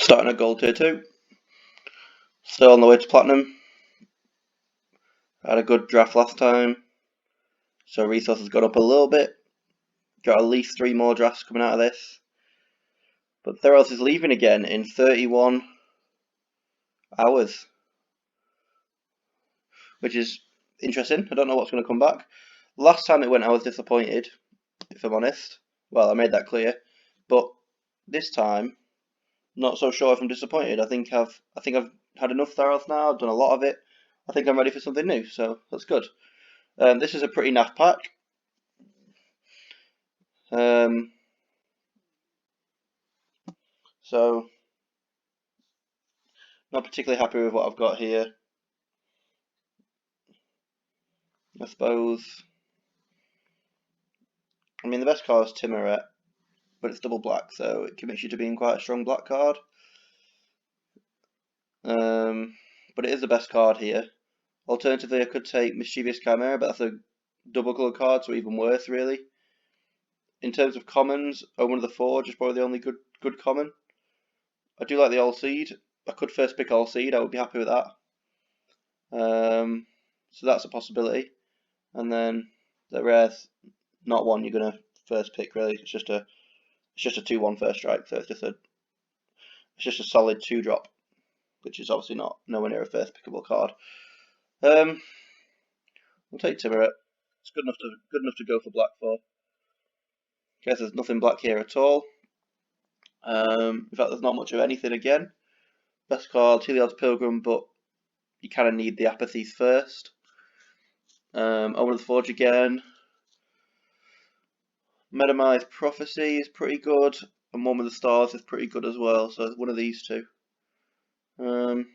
Starting at gold tier 2. Still on the way to platinum. Had a good draft last time, so resources got up a little bit. Got at least 3 more drafts coming out of this. But Theros is leaving again in 31 hours, which is interesting. I don't know what's going to come back. Last time it went, I was disappointed, if I'm honest. Well, I made that clear. But this time, not so sure if I'm disappointed. I think I've had enough Theros now. I've done a lot of it. I think I'm ready for something new, so that's good. This is a pretty naff pack. So not particularly happy with what I've got here, I suppose. I mean, the best card is Timuret, but it's double black, so it commits you to being quite a strong black card. But it is the best card here. Alternatively, I could take Mischievous Chimera, but that's a double colour card, so even worse, really. In terms of commons, Omen of the Forge is probably the only good common. I do like the All Seed. I could first pick All Seed. I would be happy with that. So that's a possibility. And then the rare's not one you're gonna first pick, really. It's just a 2/1 first strike, so it's just a solid 2-drop, which is obviously nowhere near a first pickable card. We'll take Timuret. It's good enough to go for black for. Guess there's nothing black here at all. In fact, there's not much of anything again. Best card, Heliod's Pilgrim, but you kind of need the apathies first. Omen of the Forge again. Metamized Prophecy is pretty good, and One with the Stars is pretty good as well, so one of these two. I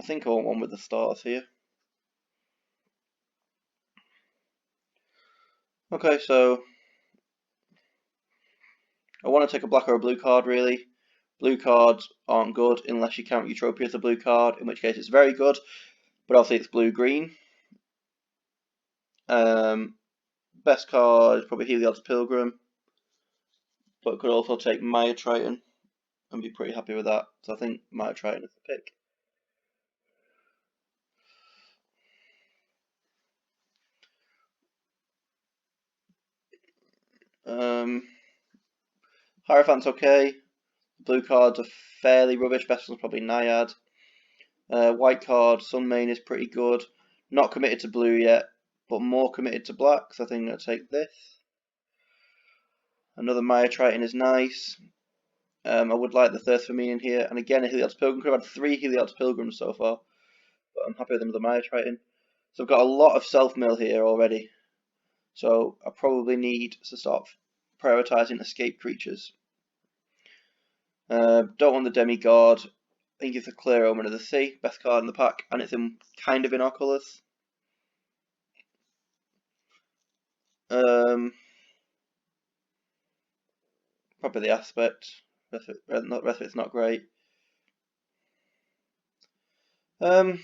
think I want One with the Stars here. Okay, so I want to take a black or a blue card, really. Blue cards aren't good unless you count Utopia as a blue card, in which case it's very good, but obviously it's blue-green. Best card is probably Heliod's Pilgrim, but could also take Maya Triton and be pretty happy with that. So I think Maya Triton is the pick. Hierophant's okay. Blue cards are fairly rubbish. Best one's probably Naiad. White card, Sunmane is pretty good. Not committed to blue yet, but more committed to black, so I think I'm going to take this. Another Maya Triton is nice. I would like the Thirst for Meaning here. And again, a Heliod's Pilgrim. Could have had 3 Heliod's Pilgrims so far, but I'm happy with them with the Maya Triton. So I've got a lot of self-mill here already. So I probably need to start prioritising escape creatures. Don't want the Demigod. I think it's a clear Omen of the Sea, best card in the pack, and it's kind of in our colours. Probably the Aspect. Rest of it's not great. I'm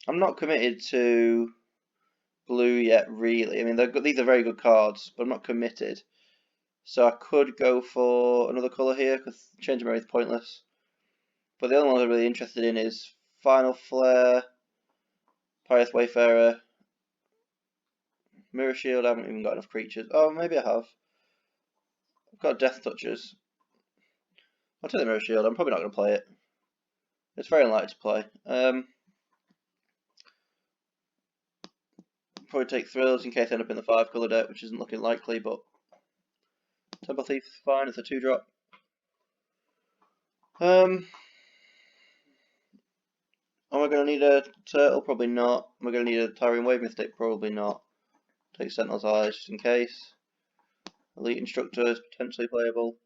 not committed to blue yet, really. I mean, these are very good cards, but I'm not committed. So I could go for another colour here, because Change of Memory is pointless. But the other one I'm really interested in is Final Flare, Pious Wayfarer, Mirror Shield. I haven't even got enough creatures. Oh, maybe I have. I've got Death Touchers. I'll take the Mirror Shield. I'm probably not going to play it. It's very unlikely to play. Probably take Thrills in case I end up in the 5-colour deck, which isn't looking likely, but Temple Thief is fine. It's a 2-drop. Am I going to need a Turtle? Probably not. Am I going to need a Tyrene Wave Mystic? Probably not. Take Sentinel's Eyes just in case. Elite Instructor is potentially playable.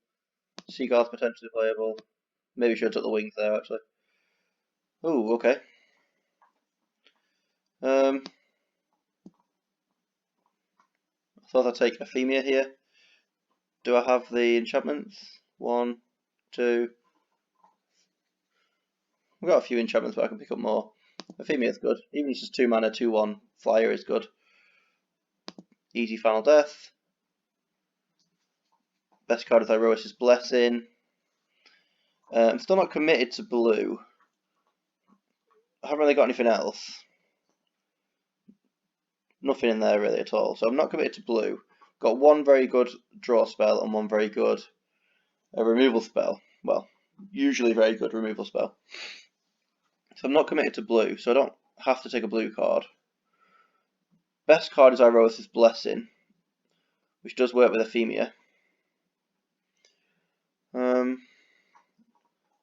Seagull's potentially playable. Maybe should have took the Wings there, actually. Ooh, okay. I thought I'd take Ephemia here. Do I have the enchantments? 1, 2. I've got a few enchantments, but I can pick up more. Ephemia is good. Even if it's just 2 mana, 2/1 flyer is good. Easy Final Death. Best card is Theros' Blessing. I'm still not committed to blue. I haven't really got anything else. Nothing in there really at all. So I'm not committed to blue. Got one very good draw spell and one very good removal spell. Well, usually very good removal spell. So I'm not committed to blue, so I don't have to take a blue card. Best card is Theros' Blessing, which does work with Ephemia.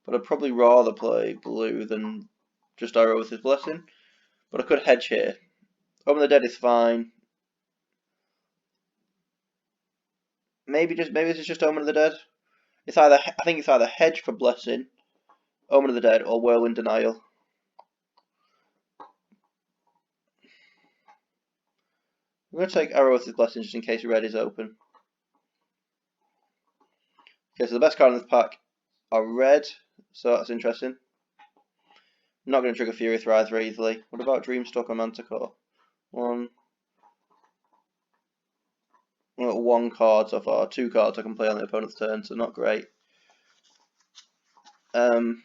But I'd probably rather play blue than just Theros' Blessing. But I could hedge here. Omen of the Dead is fine. Maybe this is just Omen of the Dead. I think it's either hedge for Blessing, Omen of the Dead, or Whirlwind Denial. I'm going to take Theros' Blessing just in case red is open. Okay, so the best card in this pack are red, so that's interesting. I'm not going to trigger Fury Thrive very easily. What about Dreamstalk or Manticore? One card so far. 2 cards I can play on the opponent's turn, so not great. Could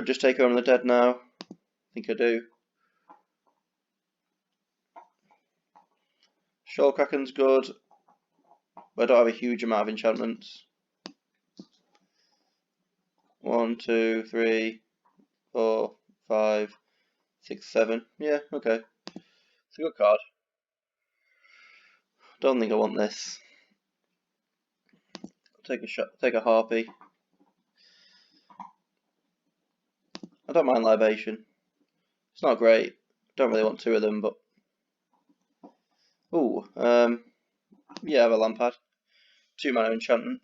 just take Omen of the Dead now. I think I do. Shoalkraken's good, but I don't have a huge amount of enchantments. 1, 2, 3, 4, 5, 6, 7. Yeah, okay. It's a good card. Don't think I want this. Take a shot. Take a Harpy. I don't mind Libation. It's not great. Don't really want 2 of them, but ooh, yeah, I have a Lampard. 2 mana enchantment.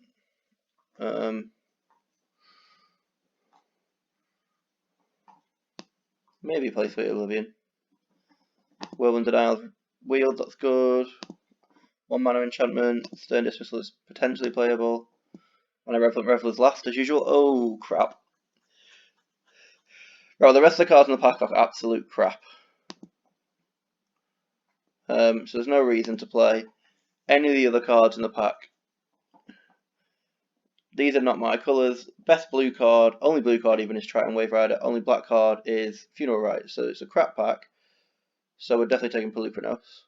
Maybe play Sweet Oblivion. Whirlwind Denial Wield, that's good. 1 mana enchantment. Stern Dismissal is potentially playable. And a Reveler's Last as usual. Oh crap. Right, well, the rest of the cards in the pack are absolute crap. So there's no reason to play any of the other cards in the pack. These are not my colours. Best blue card, only blue card even is Triton Wave Rider. Only black card is Funeral Rite. So it's a crap pack. So we're definitely taking Peluprinos.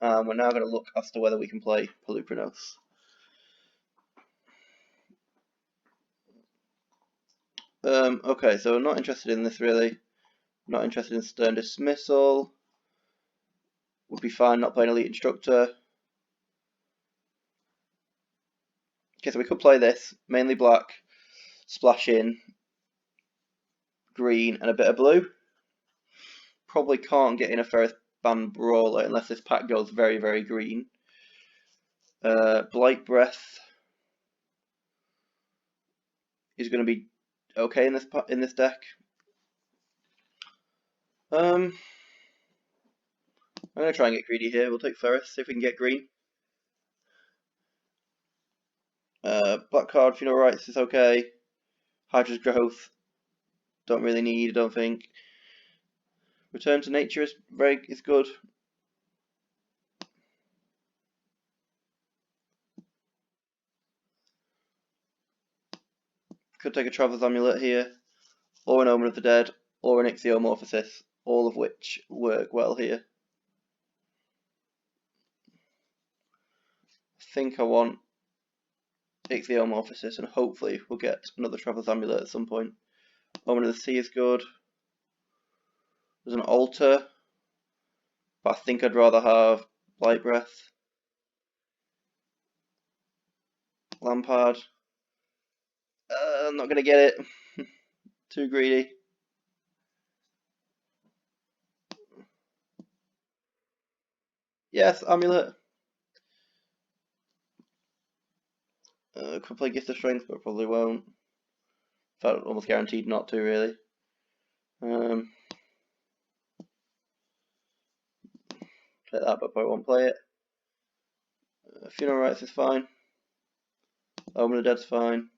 We're now going to look as to whether we can play Peluprinos. Okay, so I'm not interested in this really. Not interested in Stern Dismissal. Would be fine not playing Elite Instructor. Okay, so we could play this. Mainly black, splash in, green, and a bit of blue. Probably can't get in a Ferrous Band Brawler unless this pack goes very, very green. Blight Breath is going to be okay in this deck. I'm going to try and get greedy here. We'll take Ferrous, see if we can get green. Black card, Funeral Rites is okay. Hydra's Growth, don't really need, I don't think. Return to Nature is good. Could take a Traveler's Amulet here, or an Omen of the Dead, or an Ichthyomorphosis, all of which work well here. I think I want Ichthyomorphosis, and hopefully we'll get another Traveler's Amulet at some point. Omen of the Sea is good. There's an Altar, but I think I'd rather have Blight Breath. Lampard. I'm not going to get it. Too greedy. Yes, Amulet. Could play Gift of Strength, but probably won't. In fact, almost guaranteed not to, really. Play that, but probably won't play it. Funeral Rites is fine. Omen of the Dead's fine.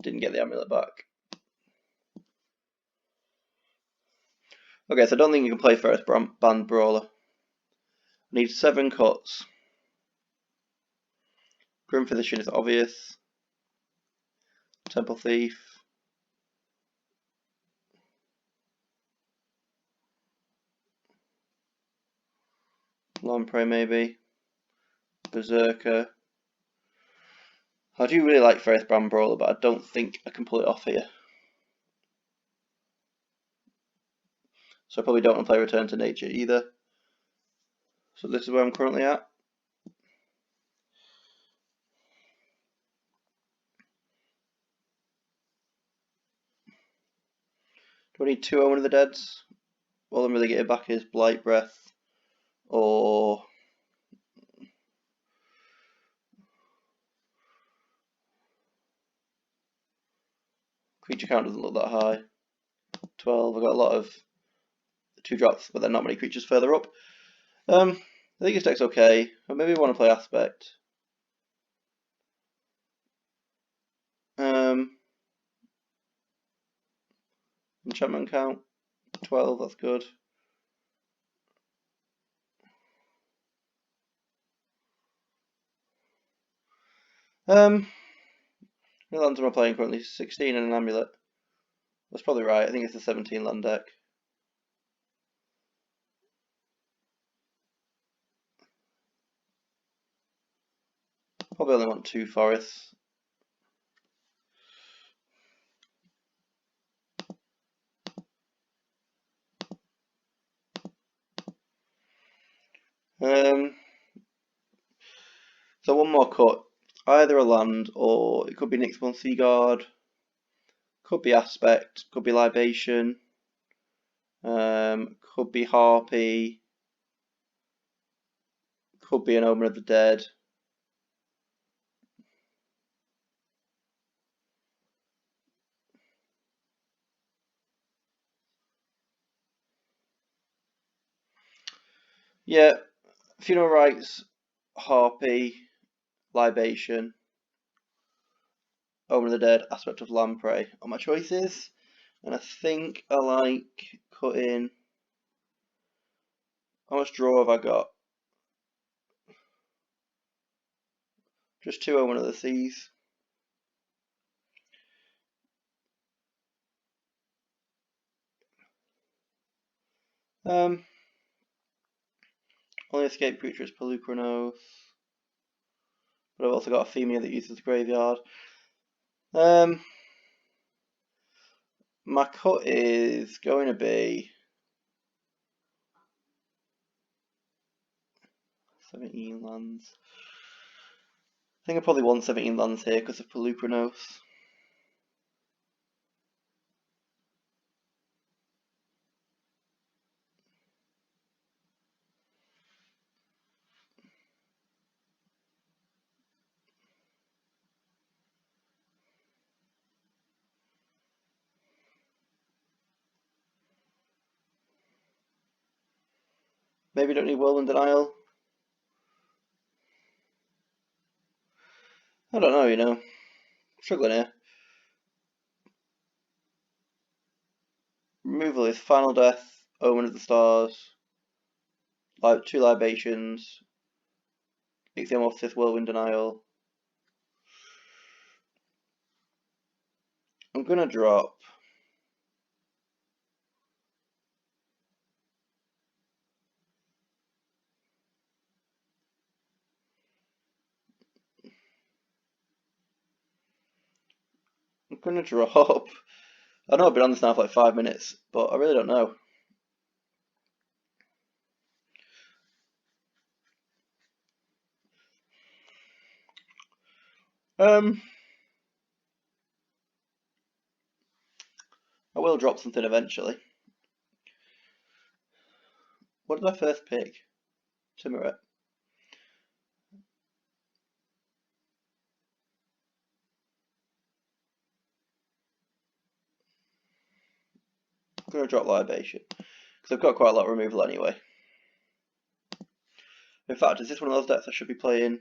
Didn't get the Amulet back. Okay, so I don't think you can play Ferrous Band Brawler. I need 7 cuts. Grim Physician is obvious. Temple Thief. Lamprey maybe. Berserker. I do really like Faith Brand Brawler, but I don't think I can pull it off here. So I probably don't want to play Return to Nature either. So this is where I'm currently at. Do I need 2 Omen of the Deads? All I'm really getting back is Blight Breath or creature count doesn't look that high. 12. I've got a lot of 2 drops, but then not many creatures further up. I think this deck's okay. But maybe I want to play Aspect. Enchantment count 12. That's good. How many lands am I playing currently? 16 and an amulet. That's probably right. I think it's a 17 land deck. Probably only want 2 forests. So one more cut. Either a land or it could be Nyxborn Seaguard. Could be Aspect. Could be Libation. Could be Harpy. Could be an Omen of the Dead. Yeah, Funeral Rites, Harpy, Libation, Omen of the Dead, Aspect of Lamprey are my choices. And I think I like cutting. How much draw have I got? Just 2 Omen of the Seas. Only escape creature is Pelucranos. But I've also got a Femia that uses the graveyard. My cut is going to be 17 lands. I think I probably want 17 lands here because of Pelucranos. Maybe don't need Whirlwind Denial. I don't know, you know. Struggling here. Removal is Final Death, Omen of the Stars, 2 Libations, Ixiomorph, Whirlwind Denial. I'm gonna drop. I know I've been on this now for like 5 minutes, but I really don't know. I will drop something eventually. What did I first pick? Timuret. I'm gonna drop Libation because I've got quite a lot of removal anyway. In fact, is this one of those decks I should be playing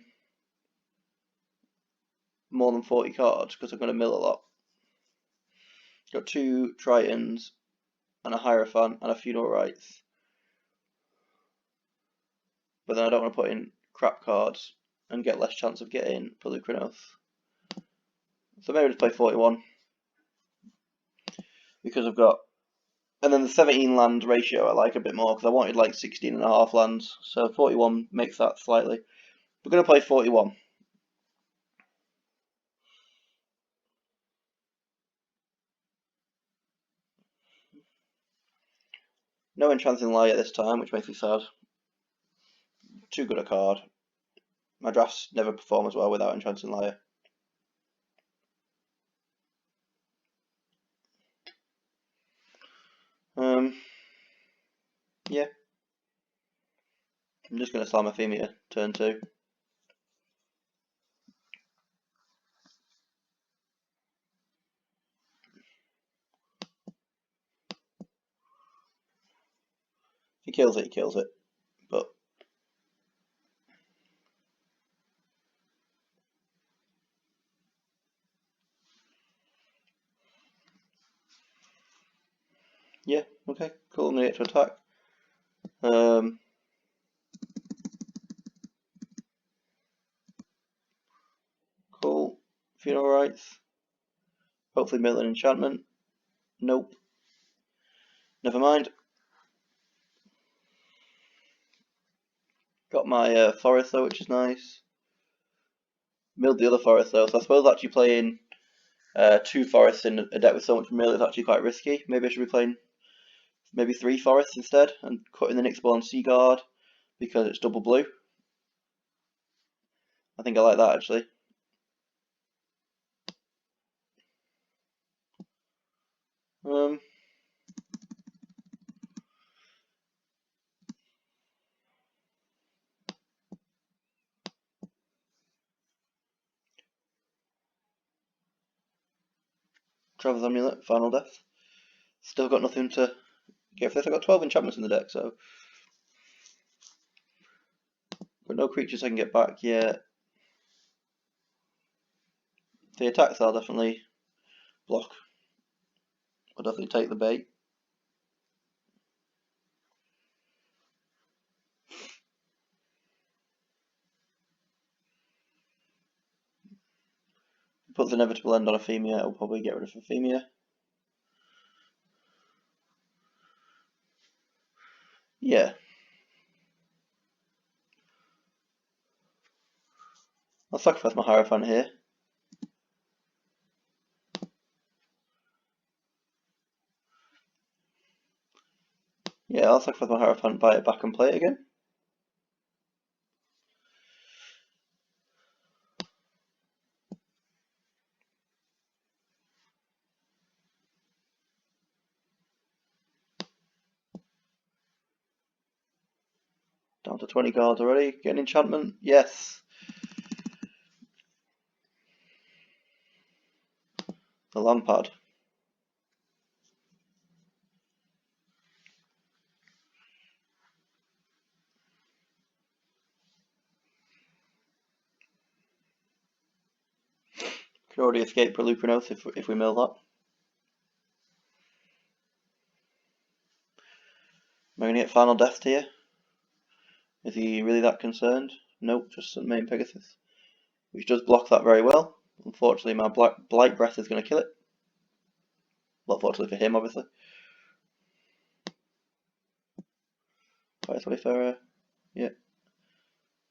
more than 40 cards because I'm going to mill a lot? Got 2 Tritons and a Hierophant and a Funeral Rites. but then I don't want to put in crap cards and get less chance of getting Pelucranos. So maybe just play 41 because I've got, and then the 17 land ratio I like a bit more because I wanted like 16.5 lands, so 41 makes that slightly. We're going to play 41. No Enchanting Liar this time, which makes me sad. Too good a card. My drafts never perform as well without Enchanting Liar. Yeah. I'm just going to slam Ephemia turn 2. If he kills it, he kills it. But yeah, okay, cool. I'm going to get to attack. Cool. Funeral Rites. Hopefully mill an enchantment. Nope. Never mind. Got my forest though, which is nice. Milled the other forest though, so I suppose actually playing 2 forests in a deck with so much mill is actually quite risky. Maybe I should be playing maybe 3 forests instead and cutting the Nyxborn Seaguard because it's double blue. I think I like that actually. Travel's Amulet, Final Death. Still got nothing to get for this. I've got 12 enchantments in the deck, so got no creatures I can get back yet. The attacks I'll definitely block. I'll definitely take the bait. Put the inevitable end on Ephemia, I'll probably get rid of Ephemia. Yeah. I'll sacrifice my Hierophant here. Yeah, I'll sacrifice my Hierophant, buy it back and play it again. Down to 20 cards already. Get an enchantment? Yes. The Lampard. Can already escape Pelucranos if we mill that. Am I going to get Final Death here? Is he really that concerned? Nope, just some main Pegasus. Which does block that very well. Unfortunately, my Blight Breath is going to kill it. Well, fortunately for him, obviously. Fire Wayfarer. Yeah,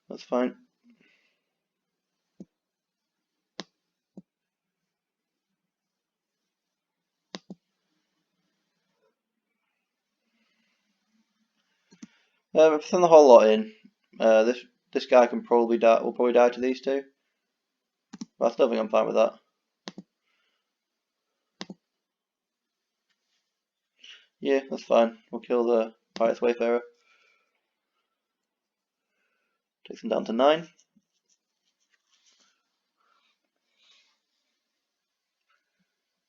that's fine. I've sent the whole lot in. This guy can probably die. Will probably die to these two. But I still think I'm fine with that. Yeah, that's fine. We'll kill the Pirate's Wayfarer. Takes him down to 9.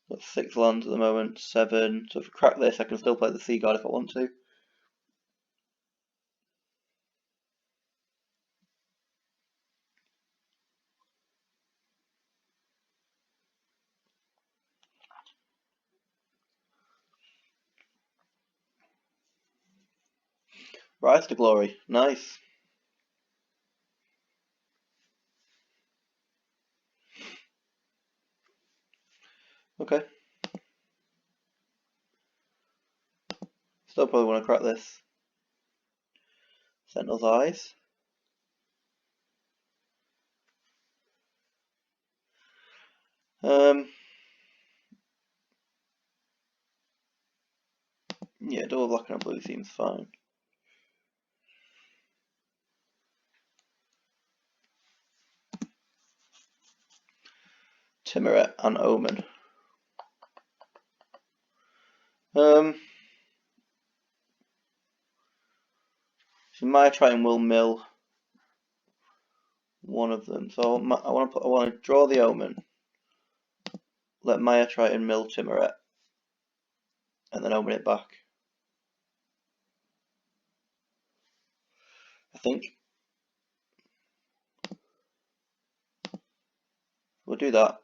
Got 6 lands at the moment, 7. So if I crack this, I can still play the Sea Guard if I want to. Rise to Glory. Nice. Okay. Still probably want to crack this. Sentinel's Eyes. Yeah, double black and a blue seems fine. Timmeret and Omen. So Maya Triton will mill one of them. So I want to draw the Omen. Let Maya Triton mill Timmeret, and then open it back. I think we'll do that.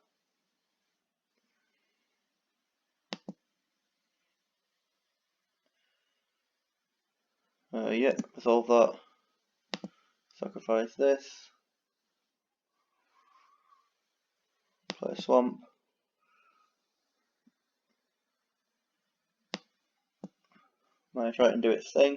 Yeah, resolve that. Sacrifice this. Play a swamp. Maya Triton do its thing.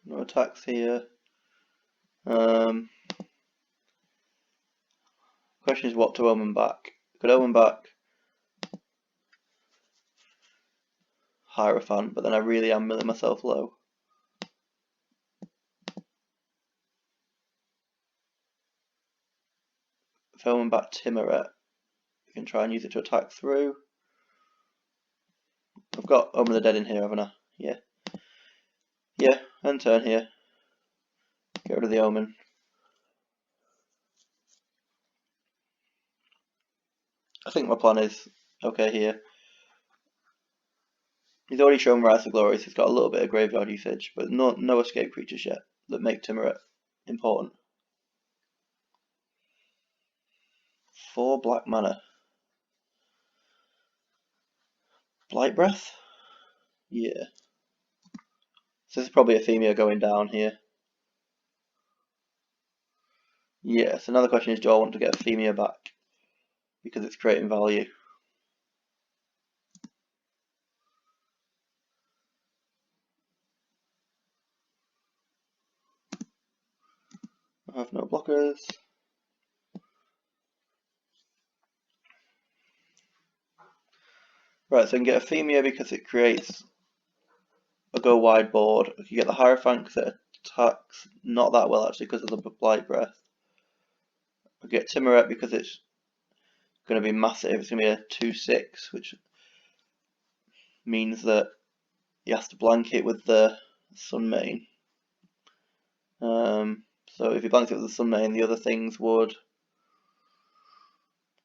No attacks here. Question is what to omen back. Could omen back Hierophant, but then I really am milling myself low. If I omen back Timmeret, I can try and use it to attack through. I've got Omen of the Dead in here, haven't I? Yeah. Yeah, end turn here. Get rid of the Omen. I think my plan is okay here. He's already shown Rise of Glories. He's got a little bit of graveyard usage, but no escape creatures yet that make Timmeret important. 4 black mana. Blight Breath? Yeah. So this is probably Ephemia going down here. Yeah, so another question is, do I want to get Ephemia back? Because it's creating value. I have no blockers. Right, so I can get Ephemia because it creates a go wide board. I can get the Hierophant because it attacks not that well actually because of the Blight Breath. I get Timmeret because it's going to be massive. It's going to be a 2/6, which means that he has to blank it with the Sunmane. So if he blanks it with the Sunmane, the other things would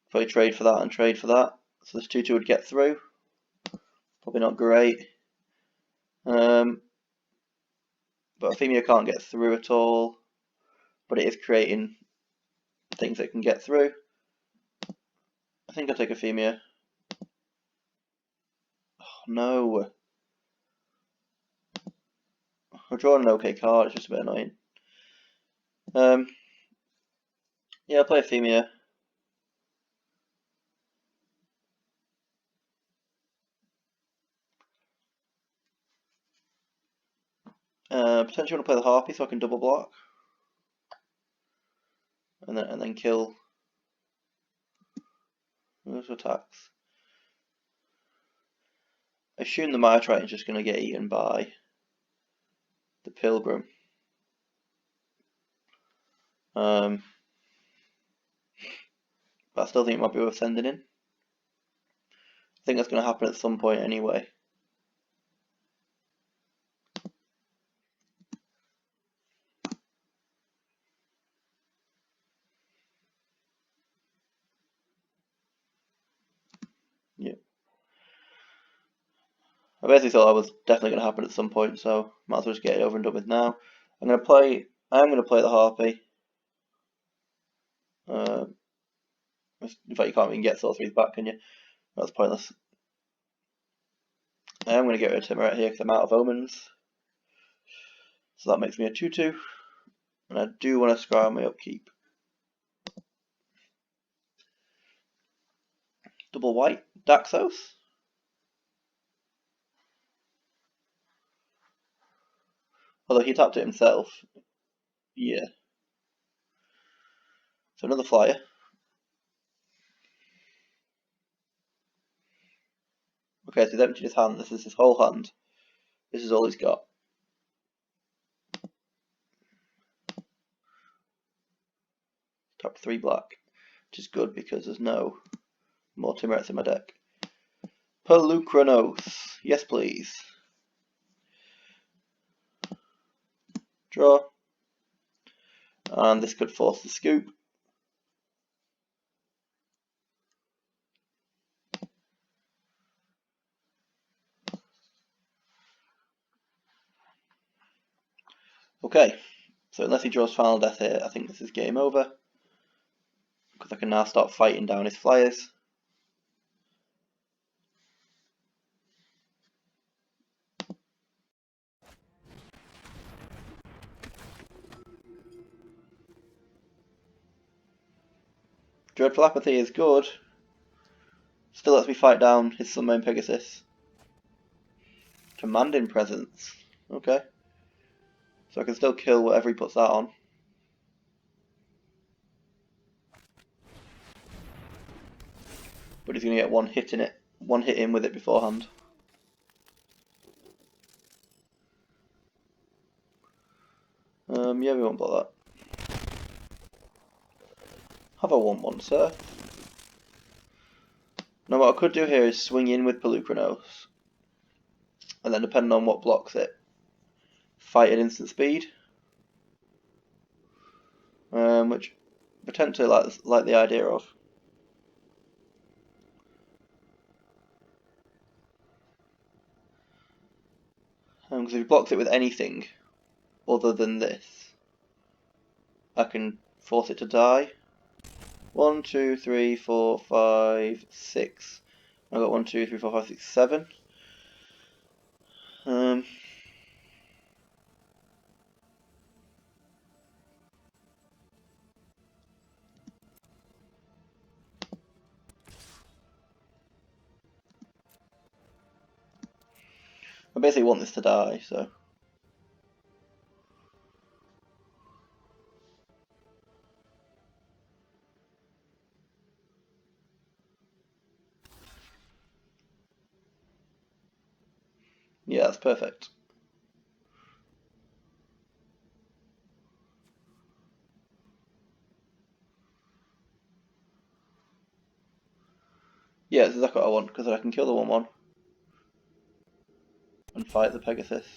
probably trade for that and trade for that. So this 2/2 would get through. Probably not great. But Ephemia can't get through at all. But it is creating things that can get through. I think I'll take Ephemia. Oh, no. We're drawing an okay card, it's just a bit annoying. Yeah, I'll play Ephemia. Potentially want to play the Harpy so I can double block. And then kill those attacks. I assume the Maya Triton is just going to get eaten by the Pilgrim. But I still think it might be worth sending in. I think that's going to happen at some point anyway. Yeah. I basically thought that was definitely going to happen at some point, so might as well just get it over and done with now. I'm going to play the Harpy. In fact, you can't even get sorceries back, can you? That's pointless. I am going to get rid of Timorette here because I'm out of omens. So that makes me a 2-2. And I do want to scry my upkeep. Double white, Daxos. Although he tapped it himself. Yeah. So another flyer. Okay, so he's emptied his hand. This is his whole hand. This is all he's got. Top 3 black, which is good because there's no more Timorettes in my deck. Pelucranos. Yes, please. Draw. And this could force the scoop. Okay, so unless he draws Final Death here, I think this is game over. Because I can now start fighting down his flyers. Dreadful Apathy is good. Still lets me fight down his Sunmane Pegasus. Commanding Presence. Okay. So I can still kill whatever he puts that on. But he's going to get one hit in with it beforehand. Yeah, we won't block that. Have a 1-1, sir. Now what I could do here is swing in with Pelucranos. And then depending on what blocks it, fight at instant speed. Which potentially like the idea of. Because if he blocks it with anything other than this, I can force it to die. 1, 2, 3, 4, 5, 6. I've got 1, 2, 3, 4, 5, 6, 7. I basically want this to die, so. Yeah, that's perfect. Yeah, that's exactly what I want, because I can kill the 1-1 and fight the Pegasus.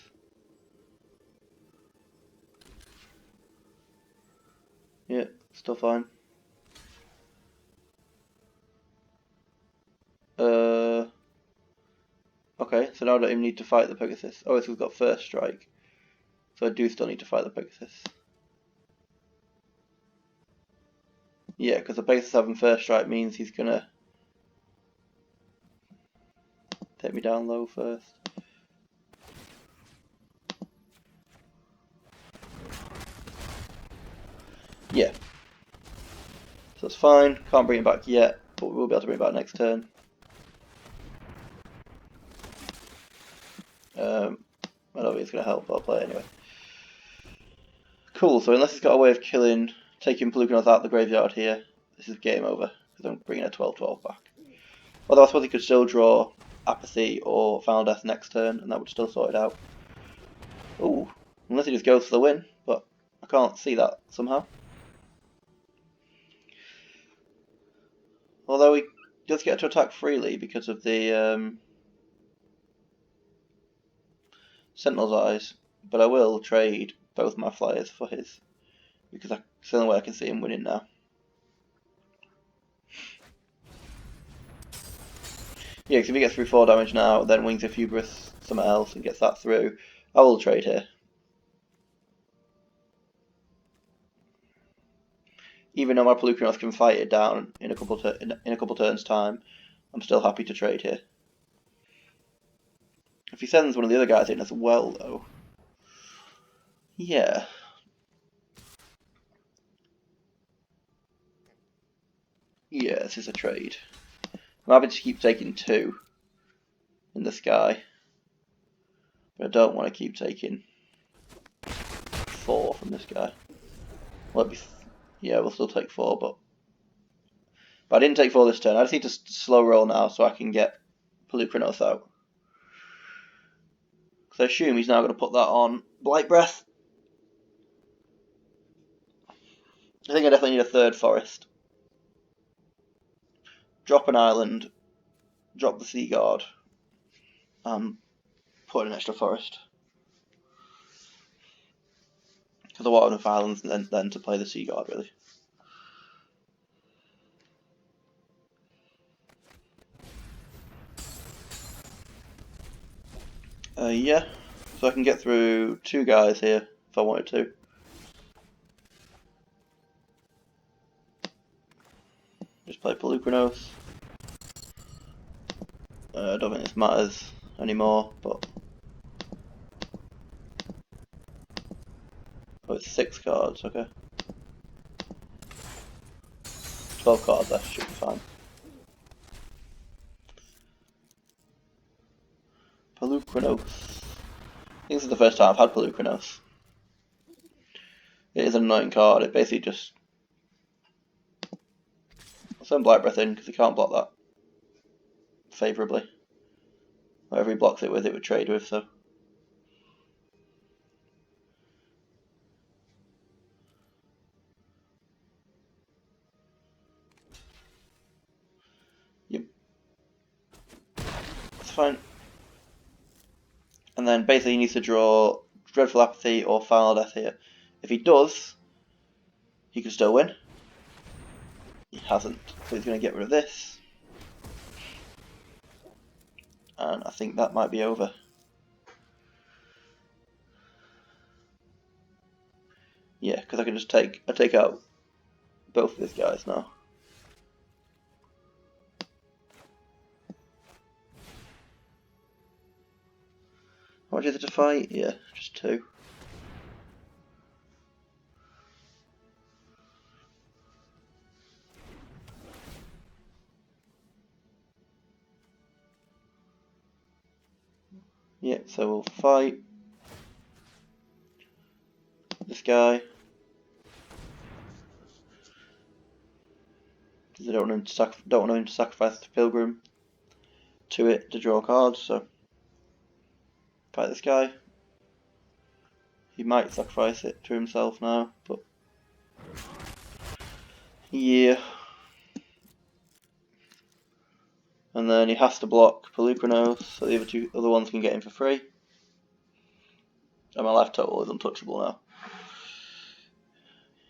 Yeah, still fine. Okay, so now I don't even need to fight the Pegasus. Oh, this has got first strike. So I do still need to fight the Pegasus. Yeah, because the Pegasus having first strike means he's gonna take me down low first. Yeah. So it's fine. Can't bring it back yet, but we will be able to bring it back next turn. I don't think it's going to help, but I'll play it anyway. Cool, so unless it's got a way of taking Pelucranos out of the graveyard here, this is game over, because I'm bringing a 12-12 back. Although I suppose he could still draw Apathy or Final Death next turn, and that would still sort it out. Ooh, unless he just goes for the win, but I can't see that somehow. Although he does get to attack freely because of the Sentinel's Eyes, but I will trade both my flyers for his, because that's the only way I can see him winning now. Yeah, because if he gets through 4 damage now, then Wings of Hubris somewhere else and gets that through, I will trade here. Even though my Pelucranos can fight it down in a couple turns time, I'm still happy to trade here. If he sends one of the other guys in as well, though, yeah. Yeah, this is a trade. I'm happy to keep taking 2 in the sky, but I don't want to keep taking 4 from this guy. Well, yeah, we'll still take 4, but I didn't take 4 this turn. I just need to slow roll now so I can get Pelucranos out. Because I assume he's now going to put that on Blight Breath. I think I definitely need a 3rd forest. Drop an island, drop the Sea Guard, and put an extra forest. Because I want enough islands then to play the Sea Guard, really. Yeah, so I can get through 2 guys here if I wanted to. Just play Pelucranos. I don't think this matters anymore, but... Oh, it's 6 cards, okay. 12 cards, that should be fine. Pelucranos. I think this is the first time I've had Pelucranos. It is an annoying card, it basically just... I'll send Blight Breath in because he can't block that favourably. Whatever he blocks it with, it would trade with, so... Yep. That's fine. And then basically he needs to draw Dreadful Apathy or Final Death here. If he does, he can still win. He hasn't, so he's going to get rid of this. And I think that might be over. Yeah, because I can just take out both of these guys now. How much is it to fight? Yeah, just 2. Yeah, so we'll fight this guy. Because I don't want him to sacrifice the Pilgrim to it to draw cards, so fight this guy. He might sacrifice it to himself now, but yeah. And then he has to block Pelucranos, so the other ones can get in for free. And my life total is untouchable now.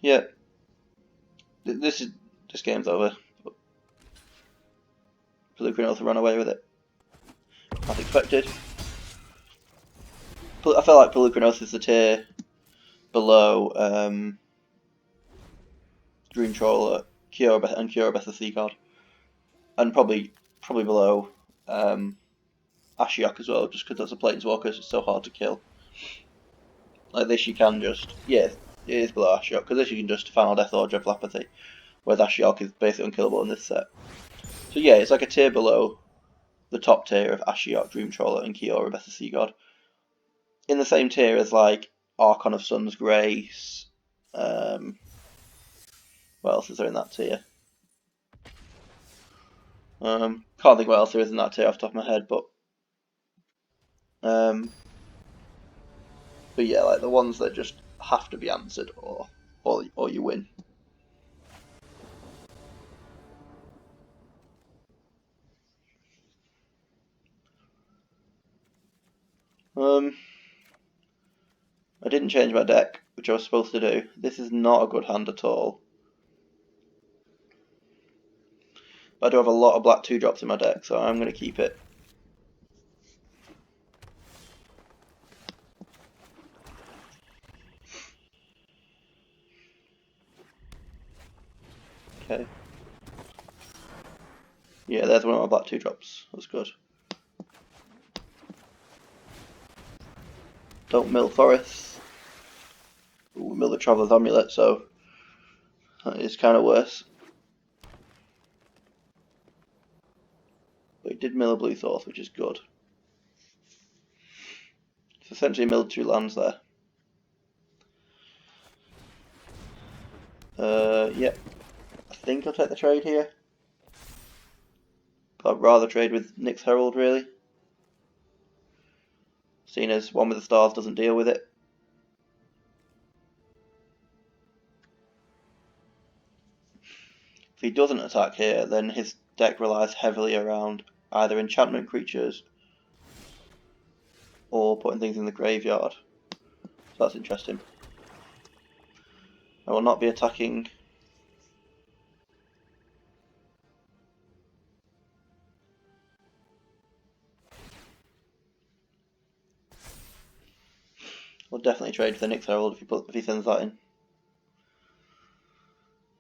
Yeah. This game's over. Pelucranos will run away with it. As expected. I feel like Pelucranos is the tier below Dream Trawler, Kyora the Sea Card. And probably below Ashiok as well, just because that's a Planeswalker, so it's so hard to kill. Like this you can just, yeah, it is below Ashiok, because this you can just Final Death or Dreadful Apathy, whereas Ashiok is basically unkillable in this set. So yeah, it's like a tier below the top tier of Ashiok, Dream Trawler and Kyora the Sea God. In the same tier as like Archon of Sun's Grace, what else is there in that tier? Can't think what else there is in that tier off the top of my head, but yeah, like the ones that just have to be answered, or you win. I didn't change my deck, which I was supposed to do. This is not a good hand at all. But I do have a lot of black 2-drops in my deck, so I'm going to keep it. Okay. Yeah, there's one of my black 2-drops. That's good. don't mill forests. We mill the Traveller's Amulet, so that is kind of worse. But he did mill a blue Thorse, which is good. It's essentially milled 2 lands there. Yeah. I think I'll take the trade here. But I'd rather trade with Nyx Herald, really. Seeing as one with the stars doesn't deal with it. If he doesn't attack here, then his deck relies heavily around either enchantment creatures or putting things in the graveyard. So that's interesting. I will not be attacking. We'll definitely trade for the Nyx Herald if he sends that in.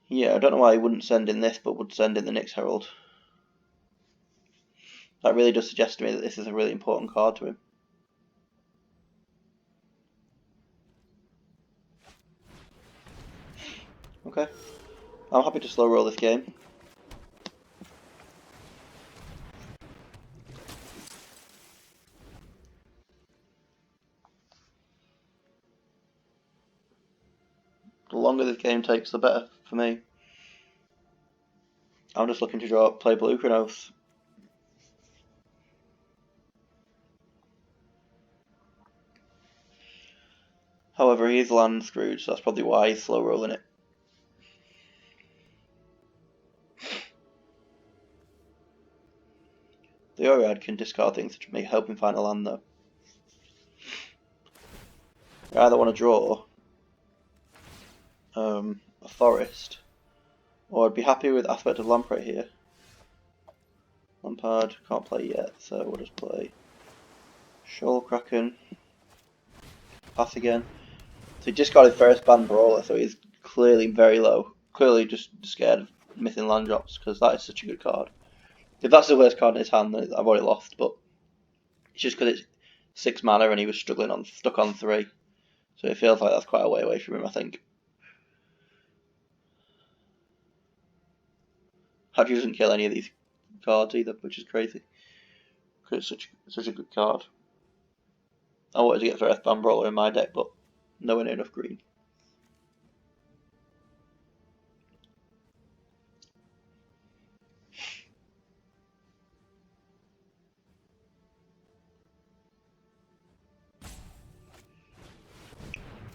Yeah, I don't know why he wouldn't send in this, but would send in the Nyx Herald. That really does suggest to me that this is a really important card to him. Okay. I'm happy to slow roll this game. The longer this game takes, the better for me. I'm just looking to play Blue Chronos. However, he is land screwed, so that's probably why he's slow rolling it. The Unheard can discard things to help him find a land, though. I either want to draw a forest, or I'd be happy with Aspect of Lamprey here. Lampard can't play yet, so we'll just play Shoal Kraken. Pass again. So he discarded first Band Brawler, so he's clearly very low. Clearly just scared of missing land drops, because that is such a good card. If that's the worst card in his hand, then I've already lost, but it's just because it's 6 mana and he was stuck on 3. So it feels like that's quite a way away from him, I think. Hadji doesn't kill any of these cards either, which is crazy. Because it's such a good card. I wanted to get First Band Brawler in my deck, but nowhere near enough green.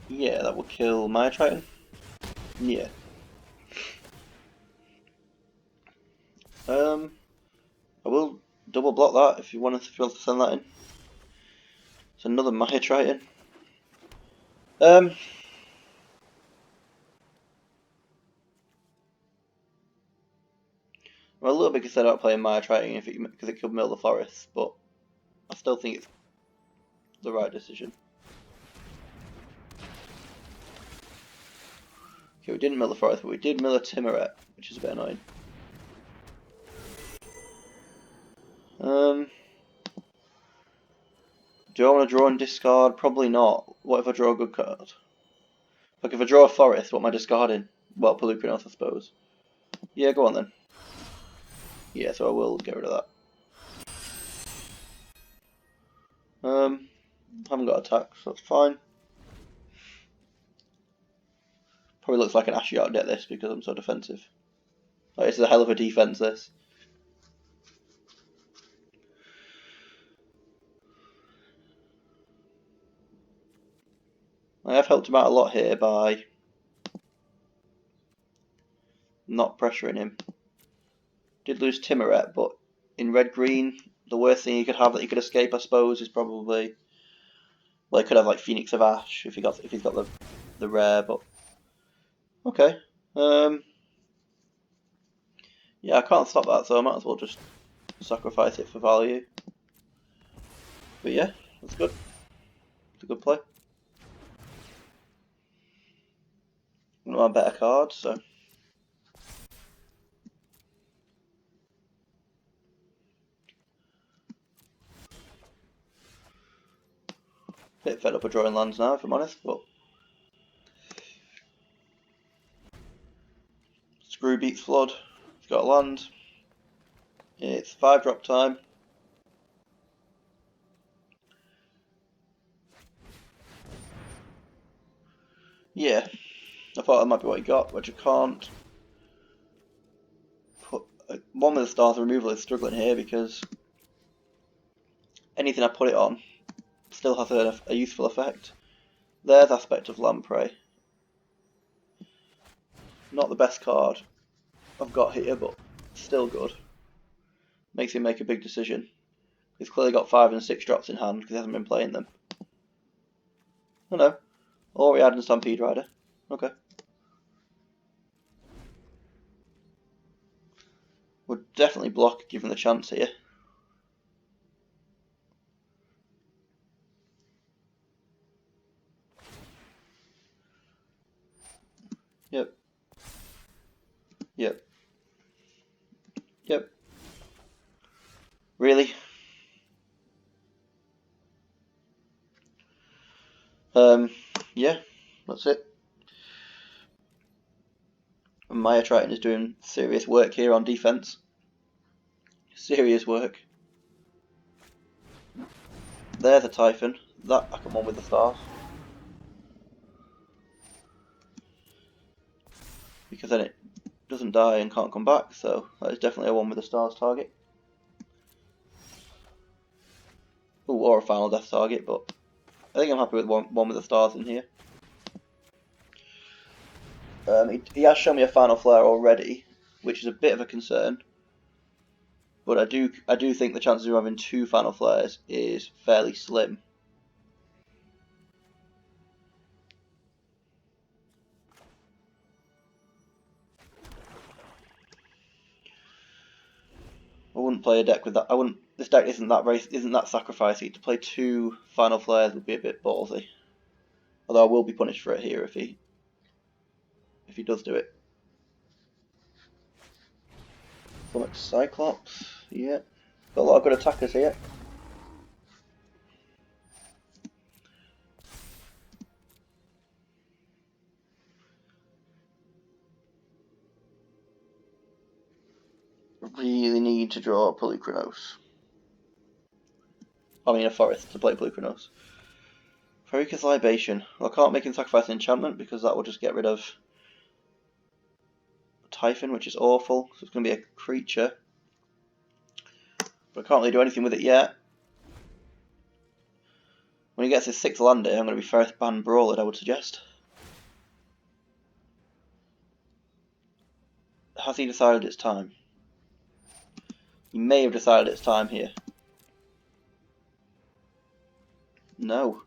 Yeah, that will kill my Triton. Yeah. I will double block that if you want to send that in. It's another Maya Triton. I'm a little bit concerned about playing Maya Triton because it could mill the forest, but I still think it's the right decision. Okay, we didn't mill the forest, but we did mill a Timuret, which is a bit annoying. Do I want to draw and discard? Probably not. What if I draw a good card? Like if I draw a forest, what am I discarding? Well, Pelucranos, I suppose. Yeah, go on then. Yeah, so I will get rid of that. Haven't got attack, so that's fine. Probably looks like an Ashiok deck this because I'm so defensive. Like, this is a hell of a defense, this. I have helped him out a lot here by not pressuring him. Did lose Timuret, but in red-green, the worst thing he could have that he could escape, I suppose, is probably... Well, he could have like Phoenix of Ash if he's got the rare, but... Okay. Yeah, I can't stop that, so I might as well just sacrifice it for value. But yeah, that's good. It's a good play. One of my better cards, so... Bit fed up of drawing lands now, if I'm honest, but Screw beats Flood. It's got a land. It's 5-drop time. Yeah, I thought that might be what he got, which I can't. One with the Stars removal is struggling here because anything I put it on still has a useful effect. There's Aspect of Lamprey. Not the best card I've got here, but still good. Makes him make a big decision. He's clearly got 5 and 6 drops in hand because he hasn't been playing them. Oh no. Oriad and Stampede Rider. Okay. Would definitely block given the chance here. Yep. Yep. Yep. Really? Yeah, that's it. And Maya Triton is doing serious work here on defense. Serious work. There's a Typhon. That I can won with the Stars. Because then it doesn't die and can't come back, so that is definitely a one with the Stars target. Ooh, or a Final Death target, but I think I'm happy with one with the Stars in here. He has shown me a Final Flare already, which is a bit of a concern. But I do think the chances of having 2 Final Flares is fairly slim. I wouldn't play a deck with that. I wouldn't. This deck isn't that sacrificey. To play 2 Final Flares would be a bit ballsy. Although I will be punished for it here if he does do it. Flummox Cyclops, yeah. Got a lot of good attackers here. Really need to draw Polychronos. I mean a forest to play Polychronos. Ferricus Libation. Well, I can't make him sacrifice an enchantment because that will just get rid of Typhon, which is awful. So it's going to be a creature. But I can't really do anything with it yet. When he gets his 6th lander, I'm going to be first ban Brawler, I would suggest. Has he decided it's time? He may have decided it's time here. No.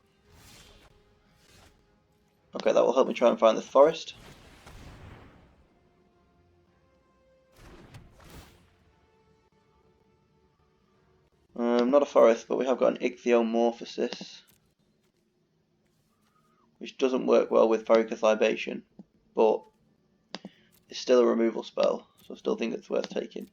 Okay, that will help me try and find this forest. Not a forest, but we have got an Ichthyomorphosis, which doesn't work well with Ferricus Libation, but it's still a removal spell, so I still think it's worth taking.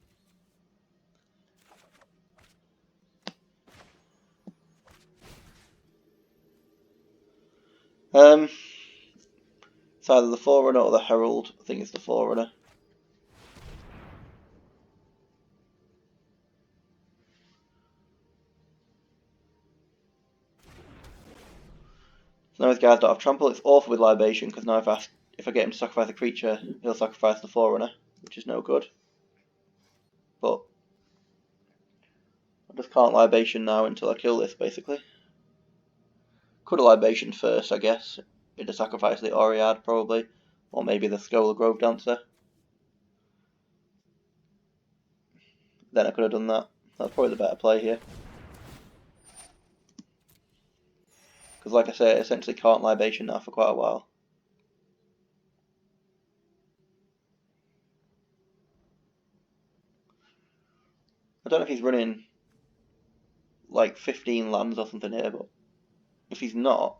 It's either the Forerunner or the Herald. I think it's the Forerunner. So now his guys don't have trample. It's awful with Libation because now if I get him to sacrifice a creature, he'll sacrifice the Forerunner, which is no good. But I just can't Libation now until I kill this, basically. Could have Libation first, I guess. It'd sacrifice the Oriad, probably. Or maybe the Scholar Grove Dancer. Then I could have done that. That's probably the better play here. Because like I say, I essentially can't Libation now for quite a while. I don't know if he's running like 15 lands or something here, but if he's not,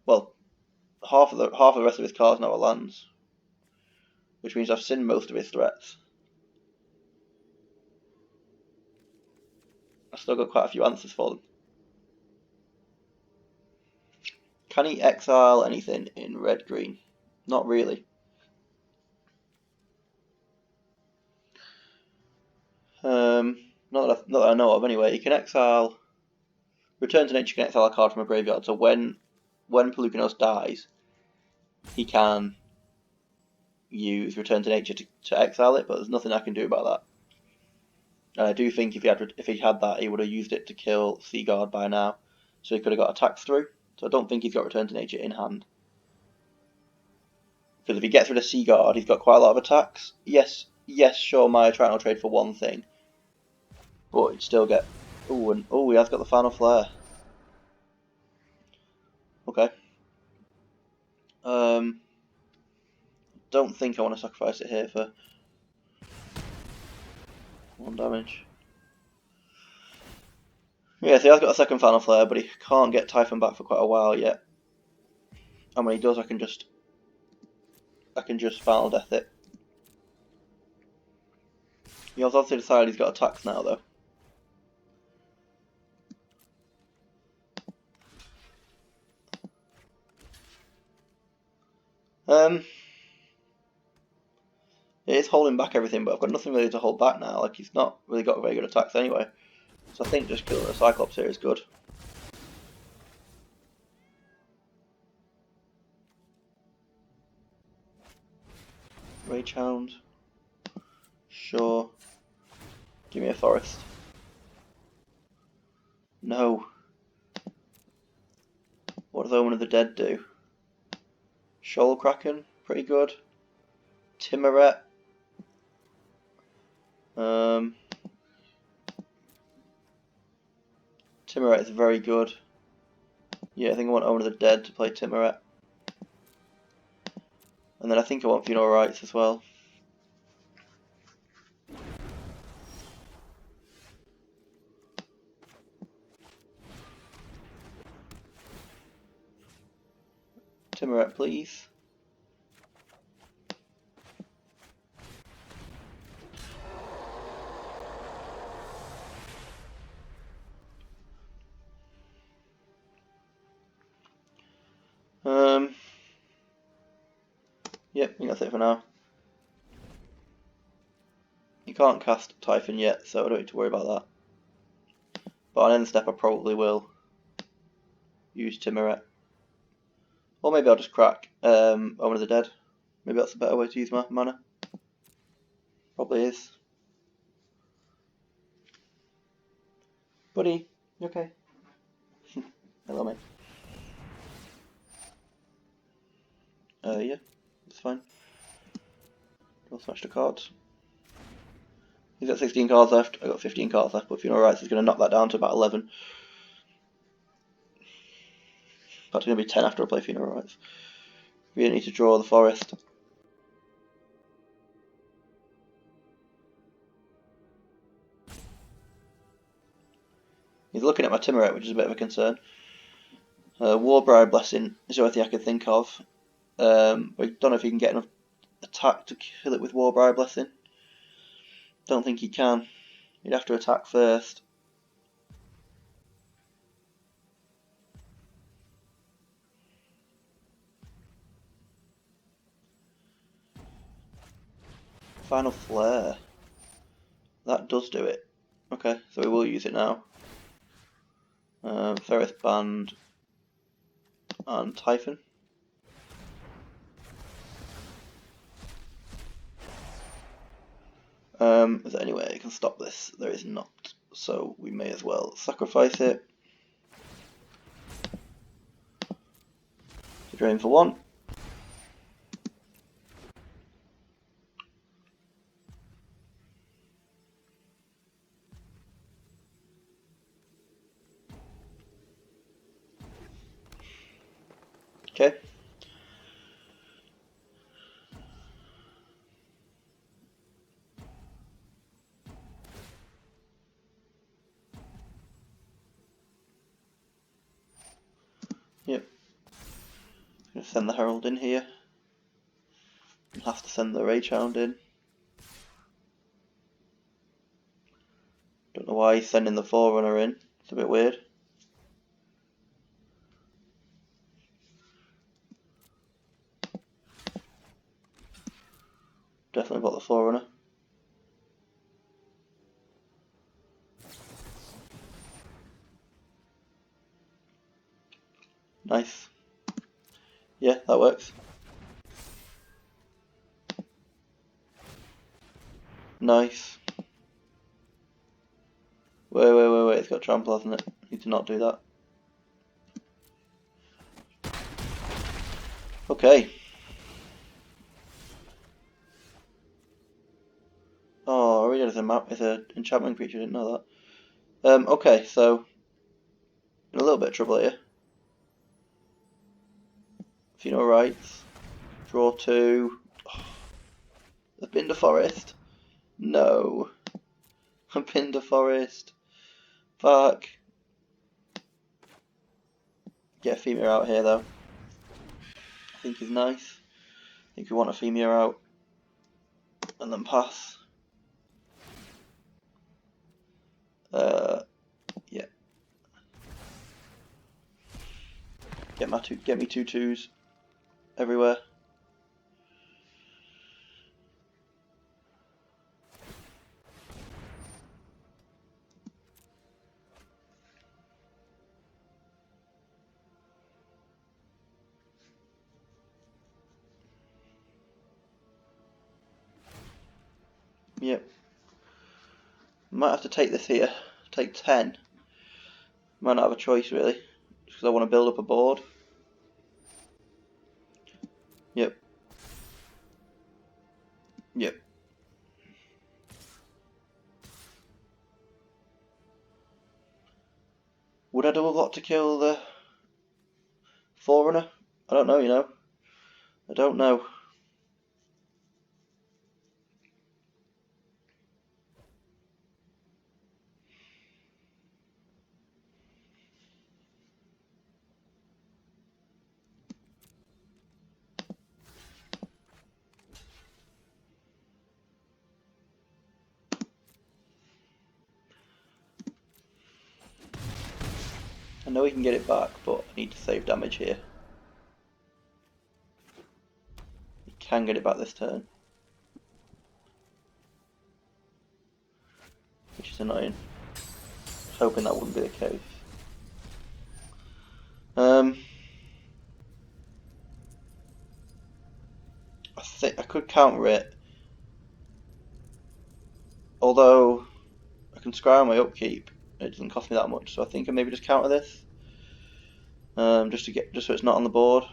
well, half of the rest of his cards now are lands, which means I've seen most of his threats. I've still got quite a few answers for them. Can he exile anything in red-green? Not really. Not that I know of anyway. He can exile... Return to Nature can exile a card from a graveyard, so when Pelucanos dies, he can use Return to Nature to exile it, but there's nothing I can do about that. And I do think if he had that, he would have used it to kill Seaguard by now, so he could have got attacks through. So I don't think he's got Return to Nature in hand. Because if he gets rid of Seaguard, he's got quite a lot of attacks. Yes, sure, my Triangle trade for one thing, but he'd still get... Oh, he has got the Final Flare. Okay. Don't think I want to sacrifice it here for 1 damage. Yeah, so he has got a second Final Flare, but he can't get Typhon back for quite a while yet. And when he does, I can just Final Death it. He has obviously decided he's got attacks now, though. It is holding back everything, but I've got nothing really to hold back now. Like, he's not really got very good attacks anyway. So I think just killing a Cyclops here is good. Rage Hound. Sure. Give me a Forest. No. What does Omen of the Dead do? Shoal Kraken, pretty good. Timmeret. Timmeret is very good. Yeah, I think I want Omen of the Dead to play Timmeret. And then I think I want Funeral Rites as well. Timmeret, please. Yep, I think that's it for now. You can't cast Typhon yet, so I don't need to worry about that. But on end step I probably will use Timmeret. Or maybe I'll just crack Omen of the Dead. Maybe that's a better way to use my mana. Probably is. Buddy, you okay? Hello, mate. Yeah, it's fine. I'll smash the cards. He's got 16 cards left, I've got 15 cards left, but Funeral Rites is going to knock that down to about 11. That's going to be 10 after I play Funeral Rites. We need to draw the Forest. He's looking at my Timmeret, which is a bit of a concern. Warbride Blessing is the only thing I could think of. But I don't know if he can get enough attack to kill it with Warbride Blessing. Don't think he can. He'd have to attack first. Final Flare. That does do it. Okay, so we will use it now. Theros Band and Typhon. Is there any way I can stop this? There is not. So we may as well sacrifice it. Drain for 1. Okay. Yep. I'm going to send the Herald in here. I'll have to send the Rage Hound in. Don't know why he's sending the Forerunner in. It's a bit weird. Forerunner. Nice. Yeah, that works. Nice. Wait, it's got trample, hasn't it? Need to not do that. Okay. Oh, Aurelian is a map is an enchantment creature, didn't know that. Okay, so in a little bit of trouble here. Funeral rites. Draw 2. Oh, I've been to forest. No. I've been to forest. Fuck. Get a female out here though. I think is nice. I think we want a female out. And then pass. Yeah. Get me 2/2s everywhere. Yep. Might have to take this here. Take 10. Might not have a choice really. Just because I want to build up a board. Yep. Yep. Would I do a lot to kill the Forerunner? I don't know, you know. I don't know. I know he can get it back, but I need to save damage here. He can get it back this turn. Which is annoying. I was hoping that wouldn't be the case. I think I could counter it. Although I can scry on my upkeep, it doesn't cost me that much, so I think I maybe just counter this. Just so it's not on the board.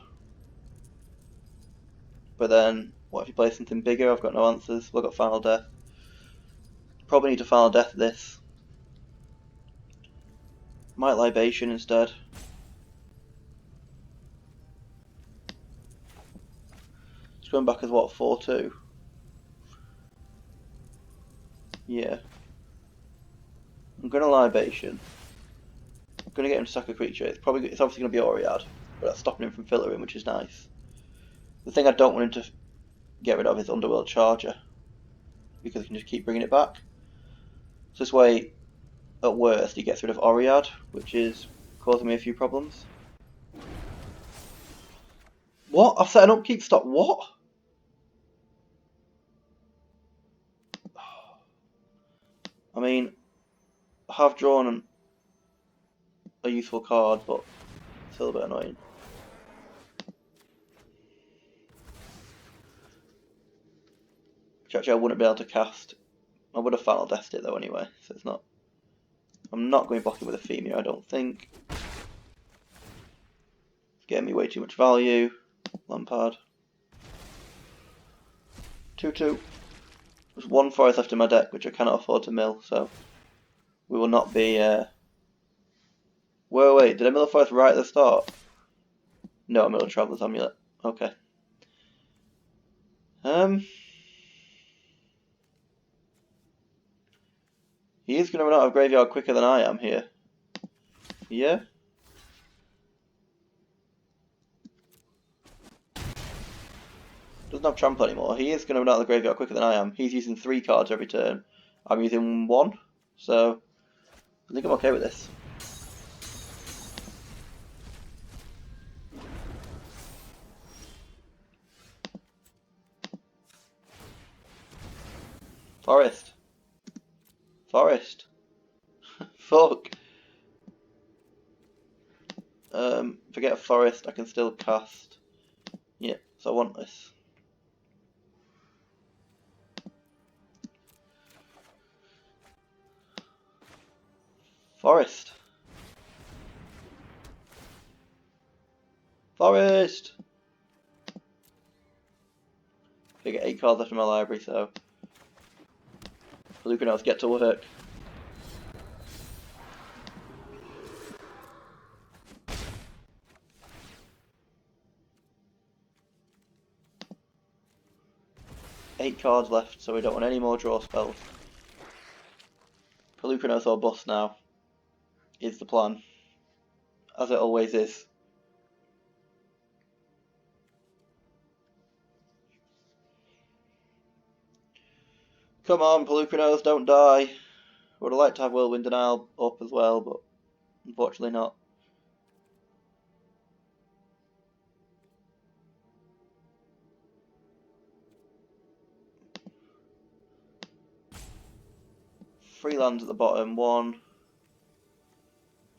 But then, what if you play something bigger? I've got no answers. I've got Final Death. Probably need to Final Death this. Might Libation instead. It's going back as what, 4/2? Yeah. I'm gonna Libation. I'm gonna get him to sack a creature. It's obviously gonna be Oriad, but that's stopping him from filtering, which is nice. The thing I don't want him to get rid of is Underworld Charger, because he can just keep bringing it back. So this way, at worst, he gets rid of Oriad, which is causing me a few problems. What? I've set an upkeep stop. What? I mean, I have drawn a useful card, but it's still a bit annoying. Which actually I wouldn't be able to cast. I would have Final Deathed it though anyway, so it's not. I'm not going to block it with a Femur, I don't think. It's getting me way too much value. Lampard. 2/2. There's one forest left in my deck, which I cannot afford to mill, so we will not be. Wait, did I mill a forest right at the start? No, I milled a Traveller's Amulet. Okay. He is going to run out of graveyard quicker than I am here. Yeah? Doesn't have trample anymore. He is going to run out of the graveyard quicker than I am. He's using 3 cards every turn. I'm using 1. So, I think I'm okay with this. Forest. Forest. Fuck. Forget a forest, I can still cast. Yeah, so I want this. Forest. Forest! I get 8 cards left in my library, so Luke and us get to work. Eight cards left, so we don't want any more draw spells. Pelucranos or bust now is the plan, as it always is. Come on, Pelucranos, don't die. Would have liked to have Whirlwind Denial up as well, but unfortunately not. Three lands at the bottom. 1,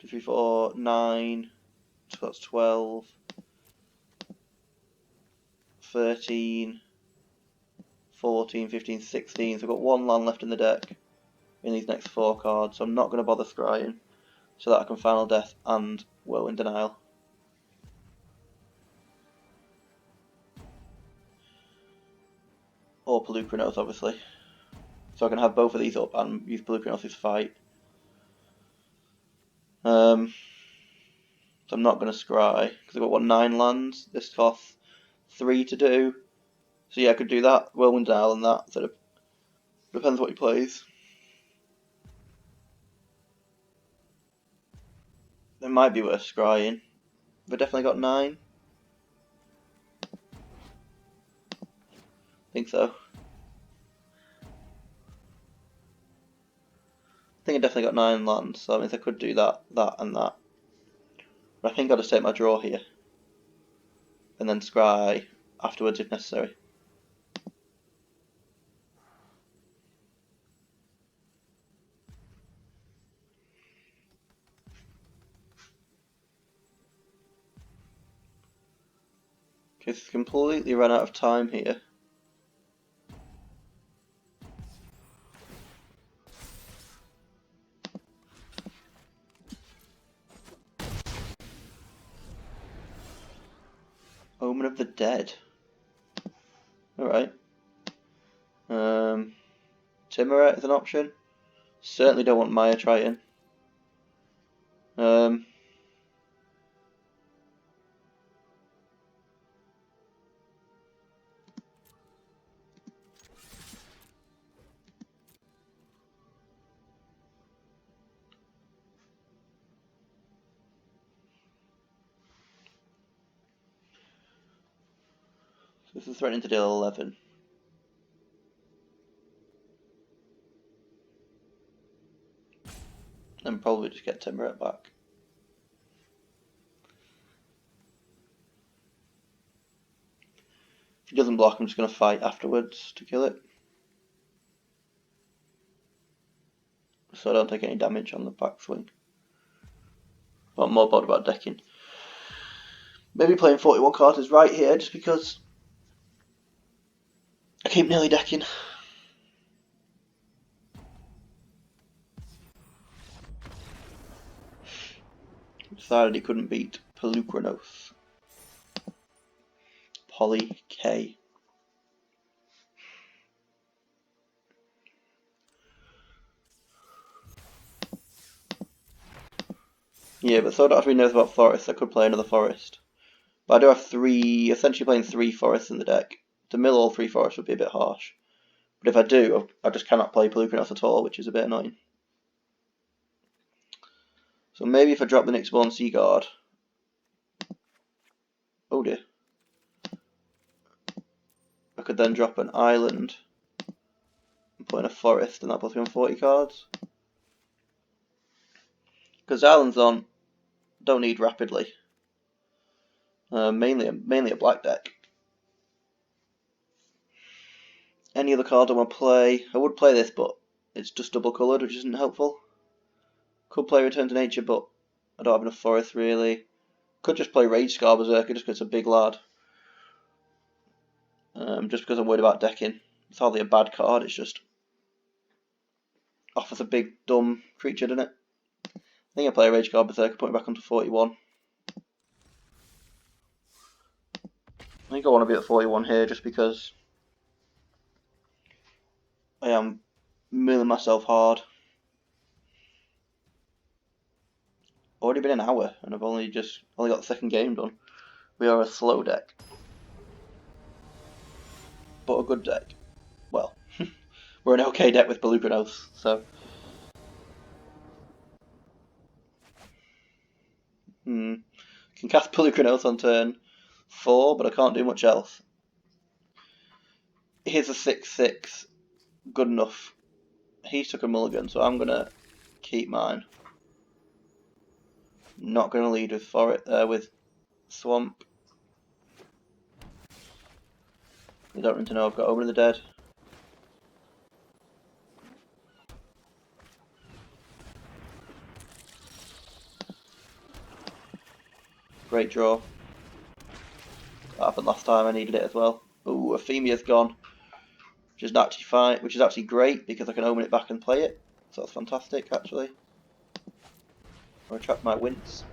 2, 3, 4, 9. So that's 12. 13. 14, 15, 16. So I've got 1 land left in the deck in these next 4 cards. So I'm not going to bother scrying, so that I can Final Death and Whirlwind Denial. Or Pelucranos, obviously. So I can have both of these up and use Pelucranos' fight. So I'm not going to scry, because I've got 9 lands. This costs 3 to do. So yeah, I could do that, Whirlwind Denial and that. So it depends what he plays. It might be worth scrying. But definitely got 9. I think so. I think I definitely got 9 lands, so that means I could do that, that, and that. But I think I'll just take my draw here. And then scry afterwards if necessary. Okay, it's completely run out of time here. Omen of the Dead. Alright. Timuret is an option. Certainly don't want Maya Triton. This is threatening to deal 11. And probably just get Timuret back. If he doesn't block, I'm just going to fight afterwards to kill it. So I don't take any damage on the backswing. But I'm more bothered about decking. Maybe playing 41 cards is right here, just because I keep nearly decking. Decided he couldn't beat Pelucranos. Poly K. Yeah, but so don't have to be nervous about Forest. I could play another Forest. But I do have 3, essentially playing 3 Forests in the deck. To mill all 3 Forests would be a bit harsh. But if I do, I just cannot play Pelucranos at all, which is a bit annoying. So maybe if I drop the Nyxborn Seaguard. Oh dear. I could then drop an island and put in a forest, and that puts me on 40 cards. Because islands don't need rapidly. Mainly a black deck. Any other card I want to play? I would play this, but it's just double coloured, which isn't helpful. Could play Return to Nature, but I don't have enough forest really. Could just play Rage Scar Berserker just because it's a big lad. Just because I'm worried about decking. It's hardly a bad card, it's just offers a big dumb creature, doesn't it? I think I play Rage Scar Berserker, put it back onto 41. I think I want to be at 41 here just because I am milling myself hard. Already been an hour and I've only got the second game done. We are a slow deck, but a good deck. Well, we're an okay deck with Belucranos, so. Can cast Belucranos on turn 4, but I can't do much else. Here's a 6/6, good enough. He took a mulligan, so I'm gonna keep mine. Not gonna lead with Swamp. You don't need to know I've got Omen of the Dead. Great draw. That happened last time, I needed it as well. Ooh, Ephemia's gone. Which is actually fine, which is actually great because I can omen it back and play it. So that's fantastic actually. I'm gonna trap my Wince.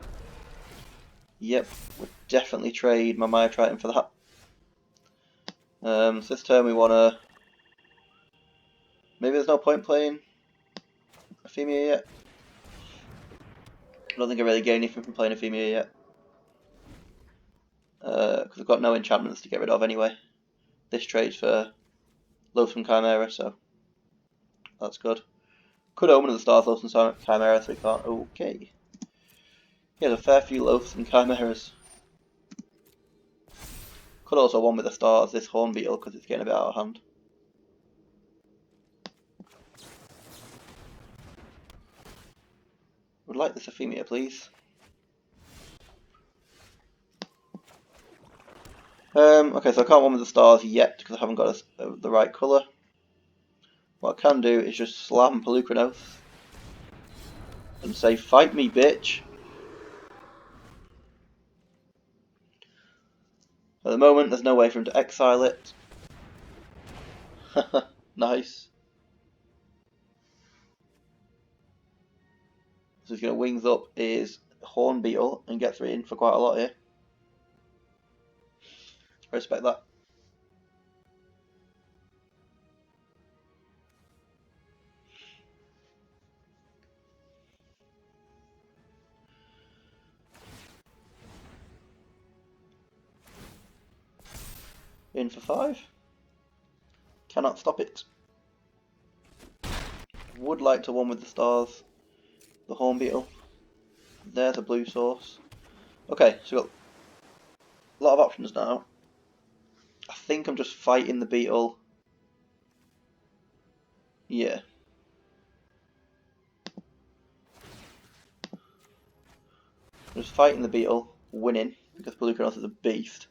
Yep, we'll definitely trade my Maya Triton for that. So this turn we wanna, maybe there's no point playing Ephemia yet. I don't think I really gain anything from playing Ephemia yet. Because I've got no enchantments to get rid of anyway. This trades for Loathsome Chimera, so that's good. Could Omen of the Stars, Loathsome Chimera, so we can't. Okay. He has a fair few Loathsome Chimeras. Could also one with the Stars, this Horn Beetle, because it's getting a bit out of hand. Would like this Ephemia, please. Okay, so I can't one with the Stars yet because I haven't got the right colour. What I can do is just slam Pelucranos and say, "Fight me, bitch." At the moment, there's no way for him to exile it. Nice. So he's going to wings up his Horn Beetle and get 3 in for quite a lot here. I respect that. In for 5. Cannot stop it. Would like to one with the Stars. The Horn Beetle. There's a blue source. Okay, so we've got a lot of options now. I think I'm just fighting the Beetle. Yeah. I'm just fighting the Beetle, winning, because Pelucranos is a beast.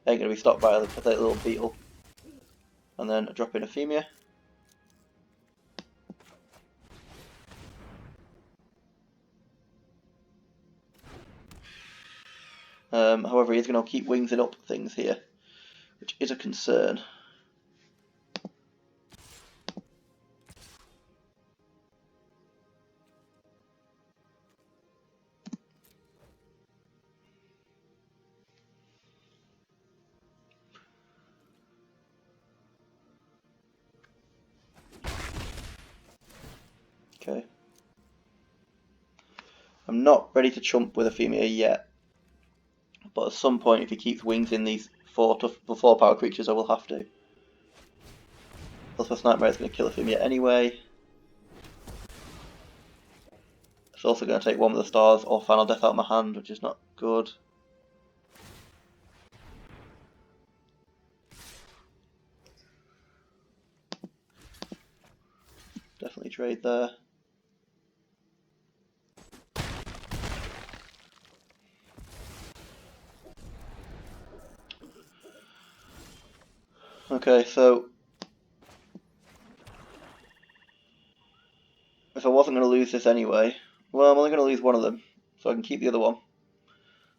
Ain't going to be stopped by a little Beetle. And then I drop in Ephemia. However, he's going to keep wingsing up things here, which is a concern. Okay. I'm not ready to chump with Ephemia yet, but at some point, if he keeps wingsing these 4 power creatures, I will have to. Plus, Nightmare is going to kill Ephemia anyway. It's also going to take one of the Stars or Final Death out of my hand, which is not good. Definitely trade there. Okay, so this anyway. Well, I'm only going to lose one of them, so I can keep the other one.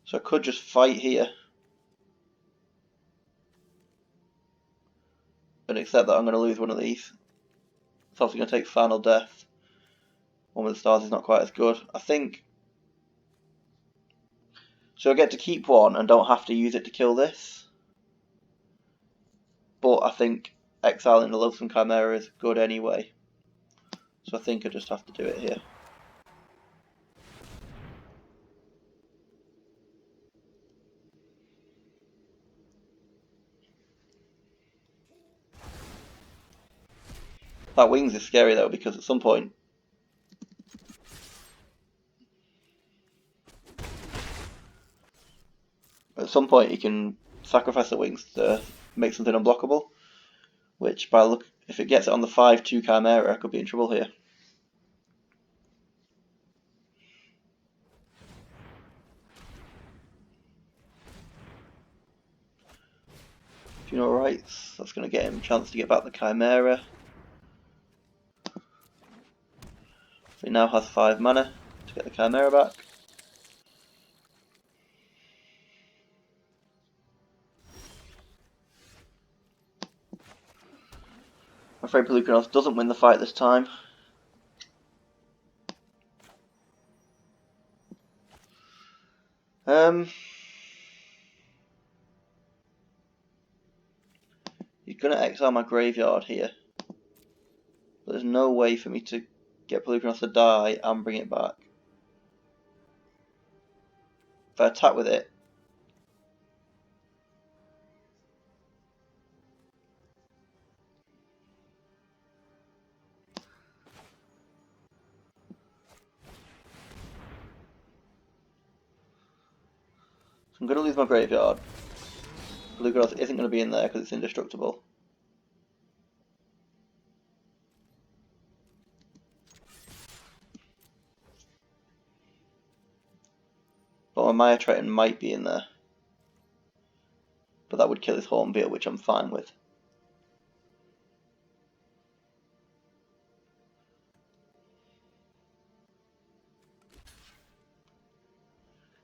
So I could just fight here and accept that I'm going to lose one of these. It's obviously going to take final death. One with the stars is not quite as good. I think. So I get to keep one and don't have to use it to kill this. But I think exiling the Loathsome Chimera is good anyway. So I think I just have to do it here. That wings is scary though, because at some point you can sacrifice the wings to make something unblockable. Which, by look, if it gets it on the 5/2 Chimera, I could be in trouble here. Funeral Rites, that's going to get him a chance to get back the Chimera. So he now has 5 mana to get the Chimera back. I'm afraid Pelucanos doesn't win the fight this time. He's going to exile my graveyard here. But there's no way for me to get Pelucanos to die and bring it back. If I attack with it, so I'm going to lose my graveyard. Pelucanos isn't going to be in there because it's indestructible. But my Maya Triton might be in there. But that would kill his Hornbeal, which I'm fine with.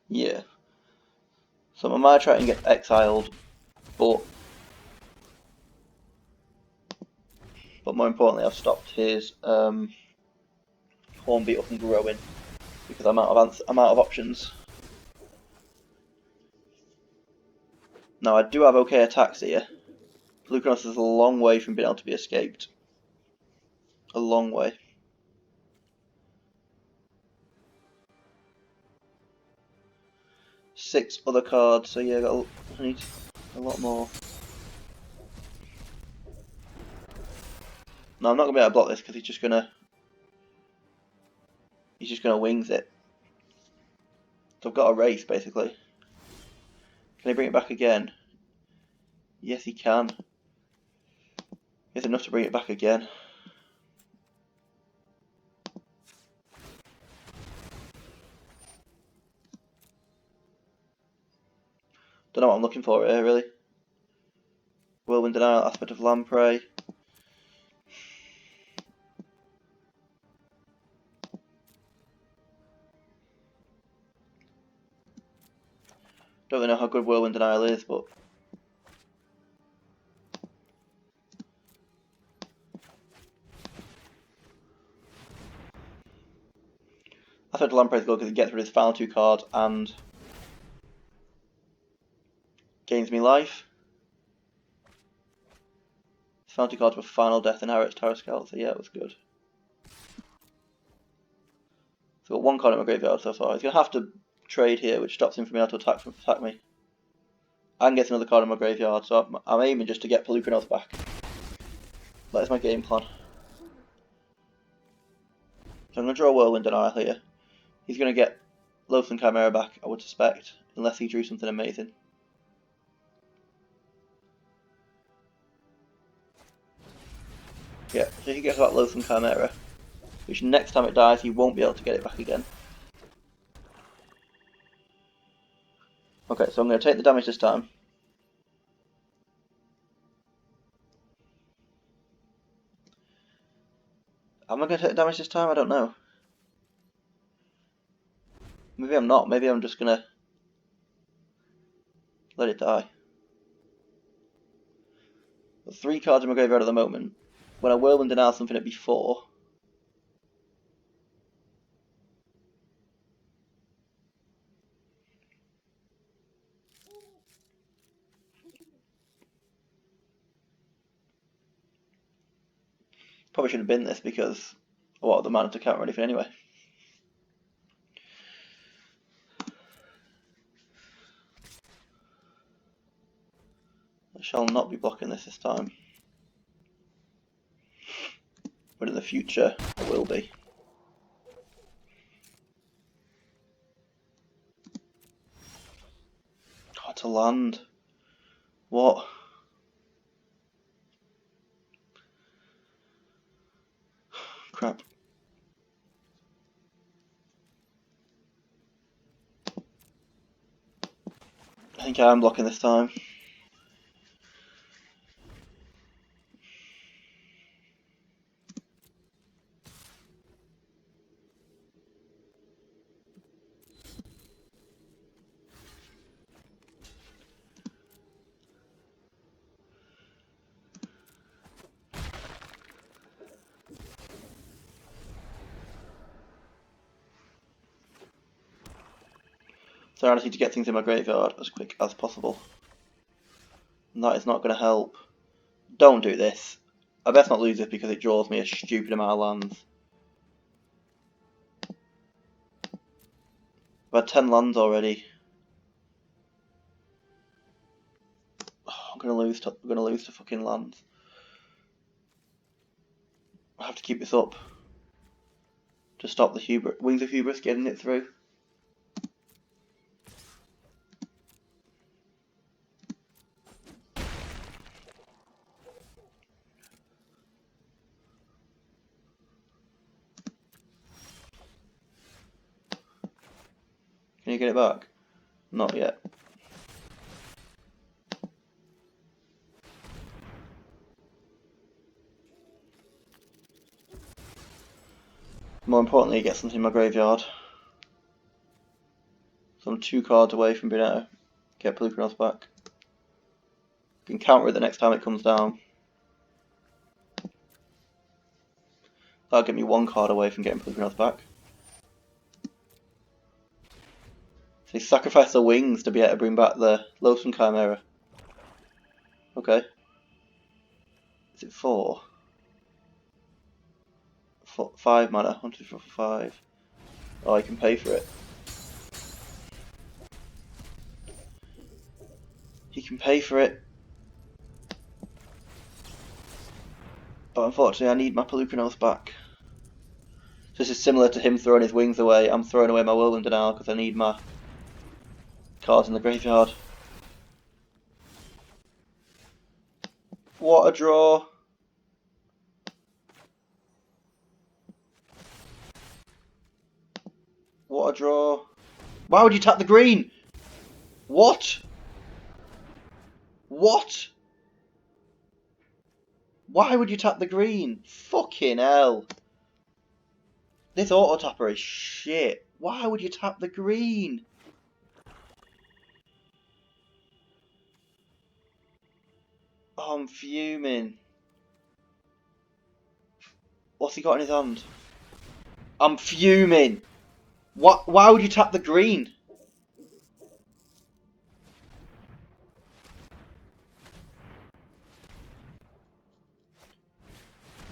Yeah. So my Maya Triton gets exiled, but more importantly, I've stopped his Hornbeal from growing because I'm out of options. Now I do have okay attacks here. Pelucanos is a long way from being able to be escaped. A long way. Six other cards, so yeah, I need a lot more. No, I'm not gonna be able to block this because he's just gonna wings it. So I've got a race basically. Can he bring it back again? Yes, he can. He has enough to bring it back again. Don't know what I'm looking for here, really. Whirlwind Denial, Aspect of Lamprey. Don't really know how good Whirlwind Denial is, but Aspect of Lamprey is good because it gets rid of his final 2 cards and gains me life. His final 2 cards were Final Death and Harriet's Tower Scout, so yeah, it was good. So I've got 1 card in my graveyard so far. He's going to have to trade here, which stops him from being able to attack me. And gets another card in my graveyard, so I'm aiming just to get Pelucanos back. That is my game plan. So I'm going to draw a Whirlwind Denial here. He's going to get Loathsome Chimera back, I would suspect, unless he drew something amazing. Yeah, so he gets that Loathsome Chimera, which next time it dies he won't be able to get it back again. Okay, so I'm going to take the damage this time. Am I going to take the damage this time? I don't know. Maybe I'm not. Maybe I'm just gonna let it die. Got 3 cards in my graveyard at the moment. When I whirlwind denial something, it'd be 4. Probably should have been this because I wanted the mana to counter anything anyway. I shall not be blocking this time. But in the future, I will be. God, to land. What? Crap. I think I am blocking this time. So I just need to get things in my graveyard as quick as possible. And that is not going to help. Don't do this. I best not lose this because it draws me a stupid amount of lands. I've had 10 lands already. Oh, I'm gonna lose to fucking lands. I have to keep this up to stop the Wings of Hubris getting it through. Can you get it back? Not yet. More importantly, get something in my graveyard. So I'm 2 cards away from being able to get Pelucranos back. I can counter it the next time it comes down. That'll get me 1 card away from getting Pelucranos back. So he sacrificed the wings to be able to bring back the Loathsome Chimera. Okay. Is it 4? 5 mana. 1, 2, 3, 4, 5. Oh, I can pay for it. He can pay for it. But unfortunately I need my Pelucranos back. This is similar to him throwing his wings away. I'm throwing away my Whirlwind Denial because I need my cards in the graveyard. What a draw. What a draw. Why would you tap the green? What? What? Why would you tap the green? Fucking hell. This auto tapper is shit. Why would you tap the green? Oh, I'm fuming. What's he got in his hand? I'm fuming. What? Why would you tap the green?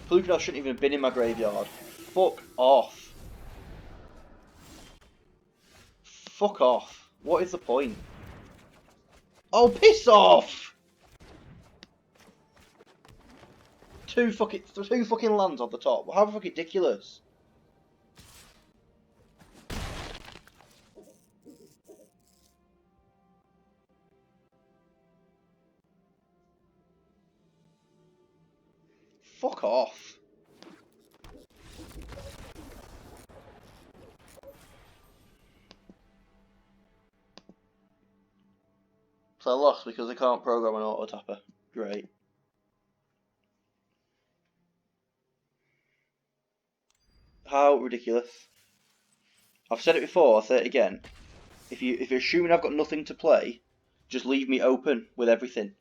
Pelucranos shouldn't even have been in my graveyard. Fuck off. Fuck off. What is the point? Oh, piss off! Two fucking lands on the top. How fucking ridiculous. Fuck off. So I lost because I can't program an auto tapper. Great. How ridiculous. I've said it before, I'll say it again. If you're assuming I've got nothing to play, just leave me open with everything.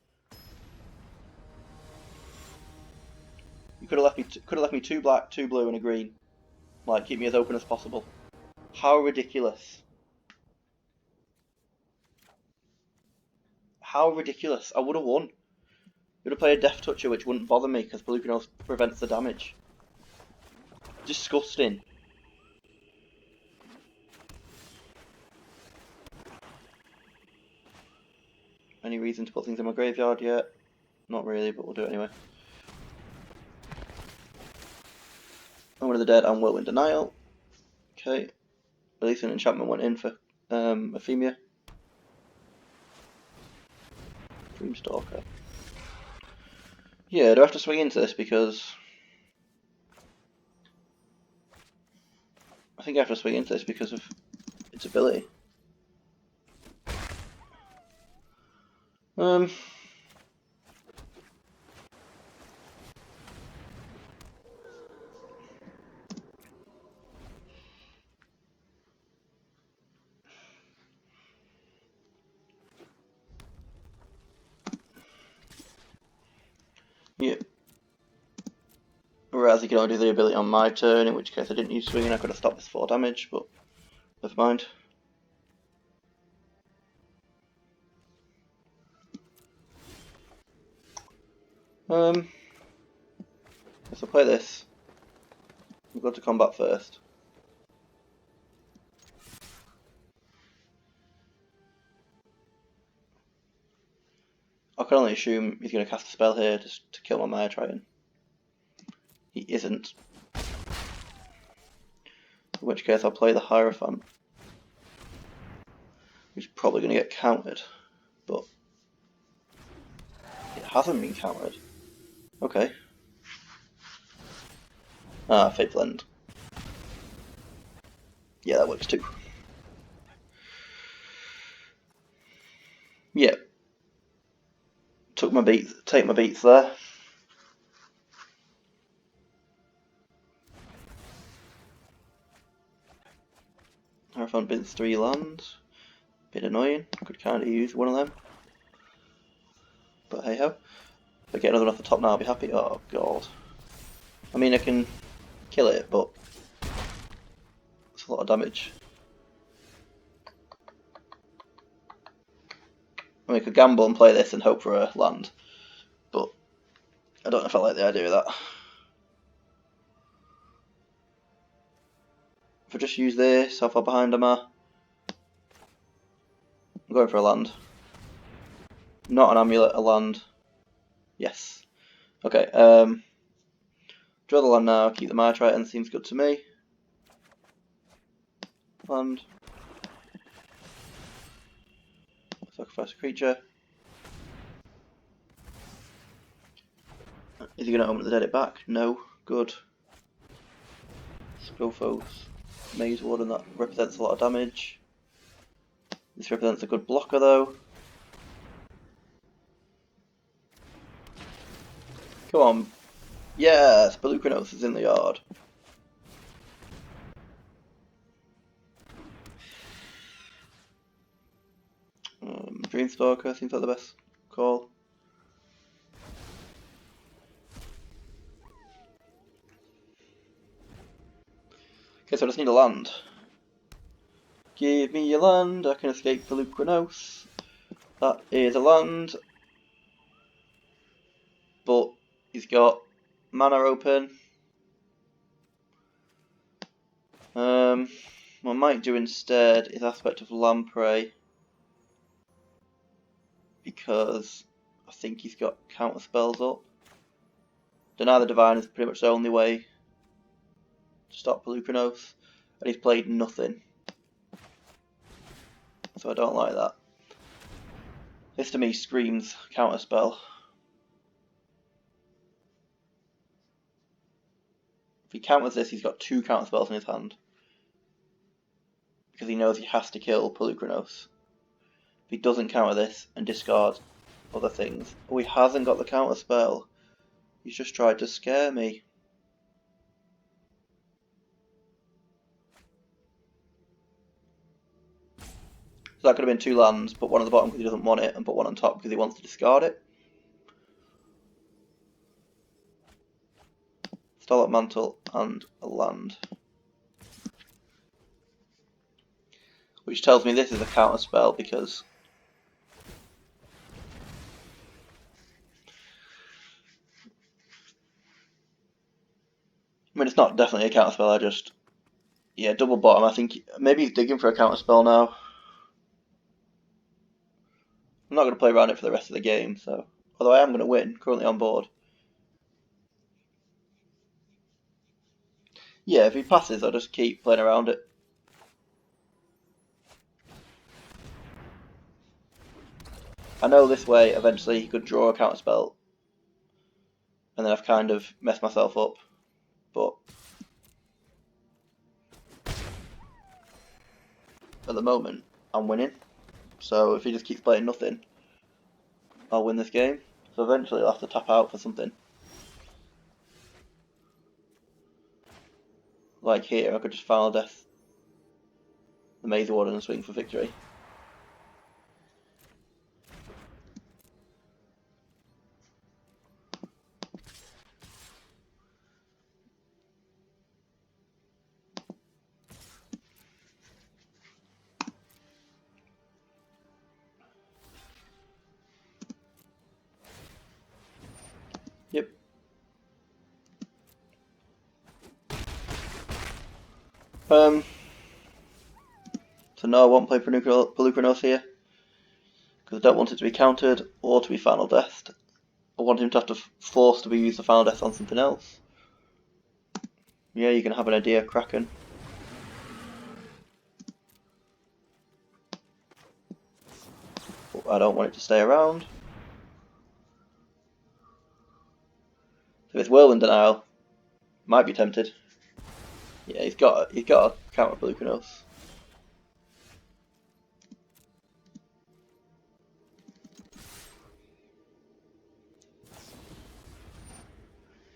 You could have left me 2 black, 2 blue, and a green. Like, keep me as open as possible. How ridiculous. How ridiculous. I would have won. Would have played a Death Toucher, which wouldn't bother me because Pelucranos prevents the damage. Disgusting. Any reason to put things in my graveyard yet? Not really, but we'll do it anyway. One of the Dead and Whirlwind Denial. Okay. Release an enchantment went in for Ephemia. Dreamstalker. Yeah, do I have to swing into this because I think I have to swing into this because of its ability. Yeah. Whereas he can only do the ability on my turn, in which case I didn't use swinging, I could have stopped this 4 damage, but never mind. Guess I'll play this. We'll go to combat first. I can only assume he's going to cast a spell here just to kill my Maya Triton. He isn't. In which case I'll play the Hierophant. Who's probably going to get countered. But it hasn't been countered. Okay. Ah, Fate Blend. Yeah, that works too. Yeah. Take my beats there. Hierophant bids 3 lands. Bit annoying. Could kind of use one of them. But hey ho. If I get another one off the top now, I'll be happy. Oh god. I mean, I can kill it, but it's a lot of damage. I mean, I could gamble and play this and hope for a land, but I don't know if I like the idea of that. If I just use this, how far behind am I? I'm going for a land. Not an amulet, a land. Yes. Okay, draw the land now, keep the Maya Triton, seems good to me. Land. Sacrifice a creature. Is he going to open the Dead it back? No. Good. Scophos. Maze Warden, that represents a lot of damage. This represents a good blocker though. Come on. Yes, Pelucranos is in the yard. Dreamstalker seems like the best call. Okay, so I just need a land. Give me a land, I can escape Pelucranos. That is a land. But he's got mana open. What I might do instead is Aspect of Lamprey. Because I think he's got counter spells up. Deny the Divine is pretty much the only way to stop Pelucranos. And he's played nothing. So I don't like that. This to me screams counter spell. If he counters this, he's got 2 counter spells in his hand. Because he knows he has to kill Pelucranos. If he doesn't counter this and discard other things. Oh, he hasn't got the counter spell. He's just tried to scare me. So that could have been 2 lands, put one at the bottom because he doesn't want it, and put one on top because he wants to discard it. Starlight Mantle and a land. Which tells me this is a counter spell because I mean, it's not definitely a counter spell, I just... Yeah, double bottom, I think maybe he's digging for a counter spell now. I'm not going to play around it for the rest of the game, so... Although I am going to win, currently on board. Yeah, if he passes, I'll just keep playing around it. I know this way, eventually he could draw a counter spell, and then I've kind of messed myself up, but... At the moment, I'm winning, so if he just keeps playing nothing, I'll win this game. So eventually I'll have to tap out for something. Like here, I could just Final Death the Maze Warden and swing for victory. Yep. So no, I won't play Pelucranos here, because I don't want it to be countered or to be Final Deathed. I want him to have to force to be used the Final Death on something else. Yeah, you can have an idea, Kraken. But I don't want it to stay around. So it's Whirlwind Denial. Might be tempted. Yeah, he's got a counter Pelucranos.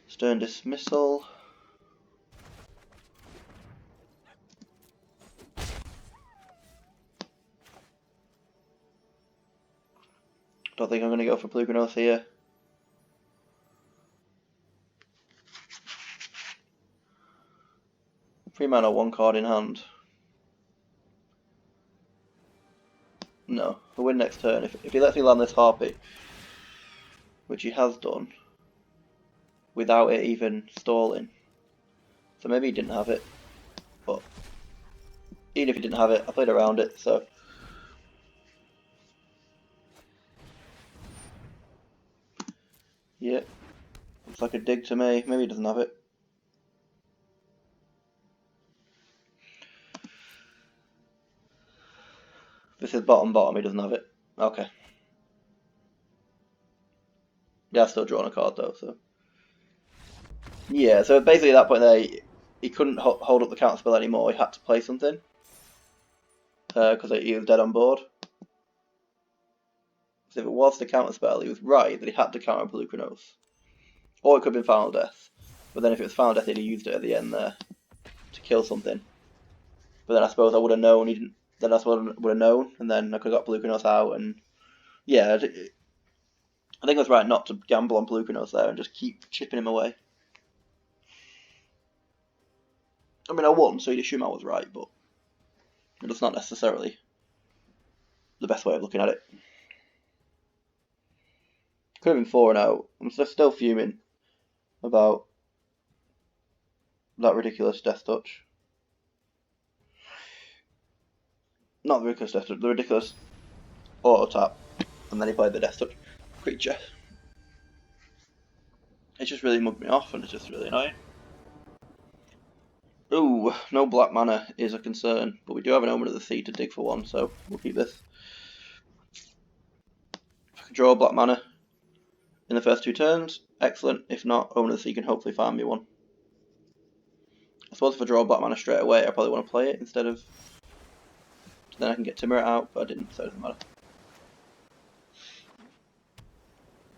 Stern Dismissal. Don't think I'm going to go for Pelucranos here. Three mana, 1 card in hand. No, he'll win next turn. If he lets me land this Harpy, which he has done, without it even stalling. So maybe he didn't have it, but even if he didn't have it, I played around it, so... Yeah, looks like a dig to me. Maybe he doesn't have it. This is bottom, he doesn't have it. Okay. Yeah, I've still drawn a card though, so... Yeah, so basically at that point there, he couldn't hold up the counter spell anymore, he had to play something. Because he was dead on board. So if it was the counter spell, he was right that he had to counter Pelucranos. Or it could have been Final Death. But then if it was Final Death, he'd have used it at the end there to kill something. But then I suppose I would have known he didn't. Then I suppose I would have known, and then I could have got Pelucranos out, and yeah, I think I was right not to gamble on Pelucranos there and just keep chipping him away. I mean, I won, so you'd assume I was right, but that's not necessarily the best way of looking at it. Could have been 4-0. I'm still fuming about that ridiculous Death Touch. Not the ridiculous Death Touch, the ridiculous auto tap, and then he played the Death Touch creature. It just really mugged me off, and it's just really annoying. Ooh, no black mana is a concern, but we do have an Omen of the Sea to dig for 1, so we'll keep this. If I can draw black mana in the first 2 turns, excellent. If not, Omen of the Sea can hopefully find me one. I suppose if I draw black mana straight away, I probably want to play it instead of... So then I can get Timurate out, but I didn't, so it doesn't matter.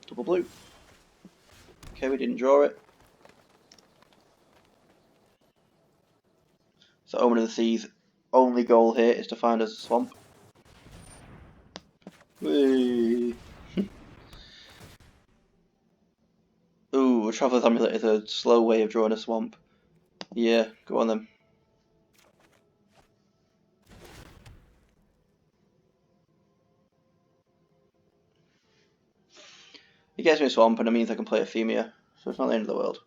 Double blue. Okay, we didn't draw it. So Omen of the Sea's only goal here is to find us a swamp. Whee. Ooh, a Traveler's Amulet is a slow way of drawing a swamp. Yeah, go on then. It gets me a swamp and it means I can play Ephemia, so it's not the end of the world.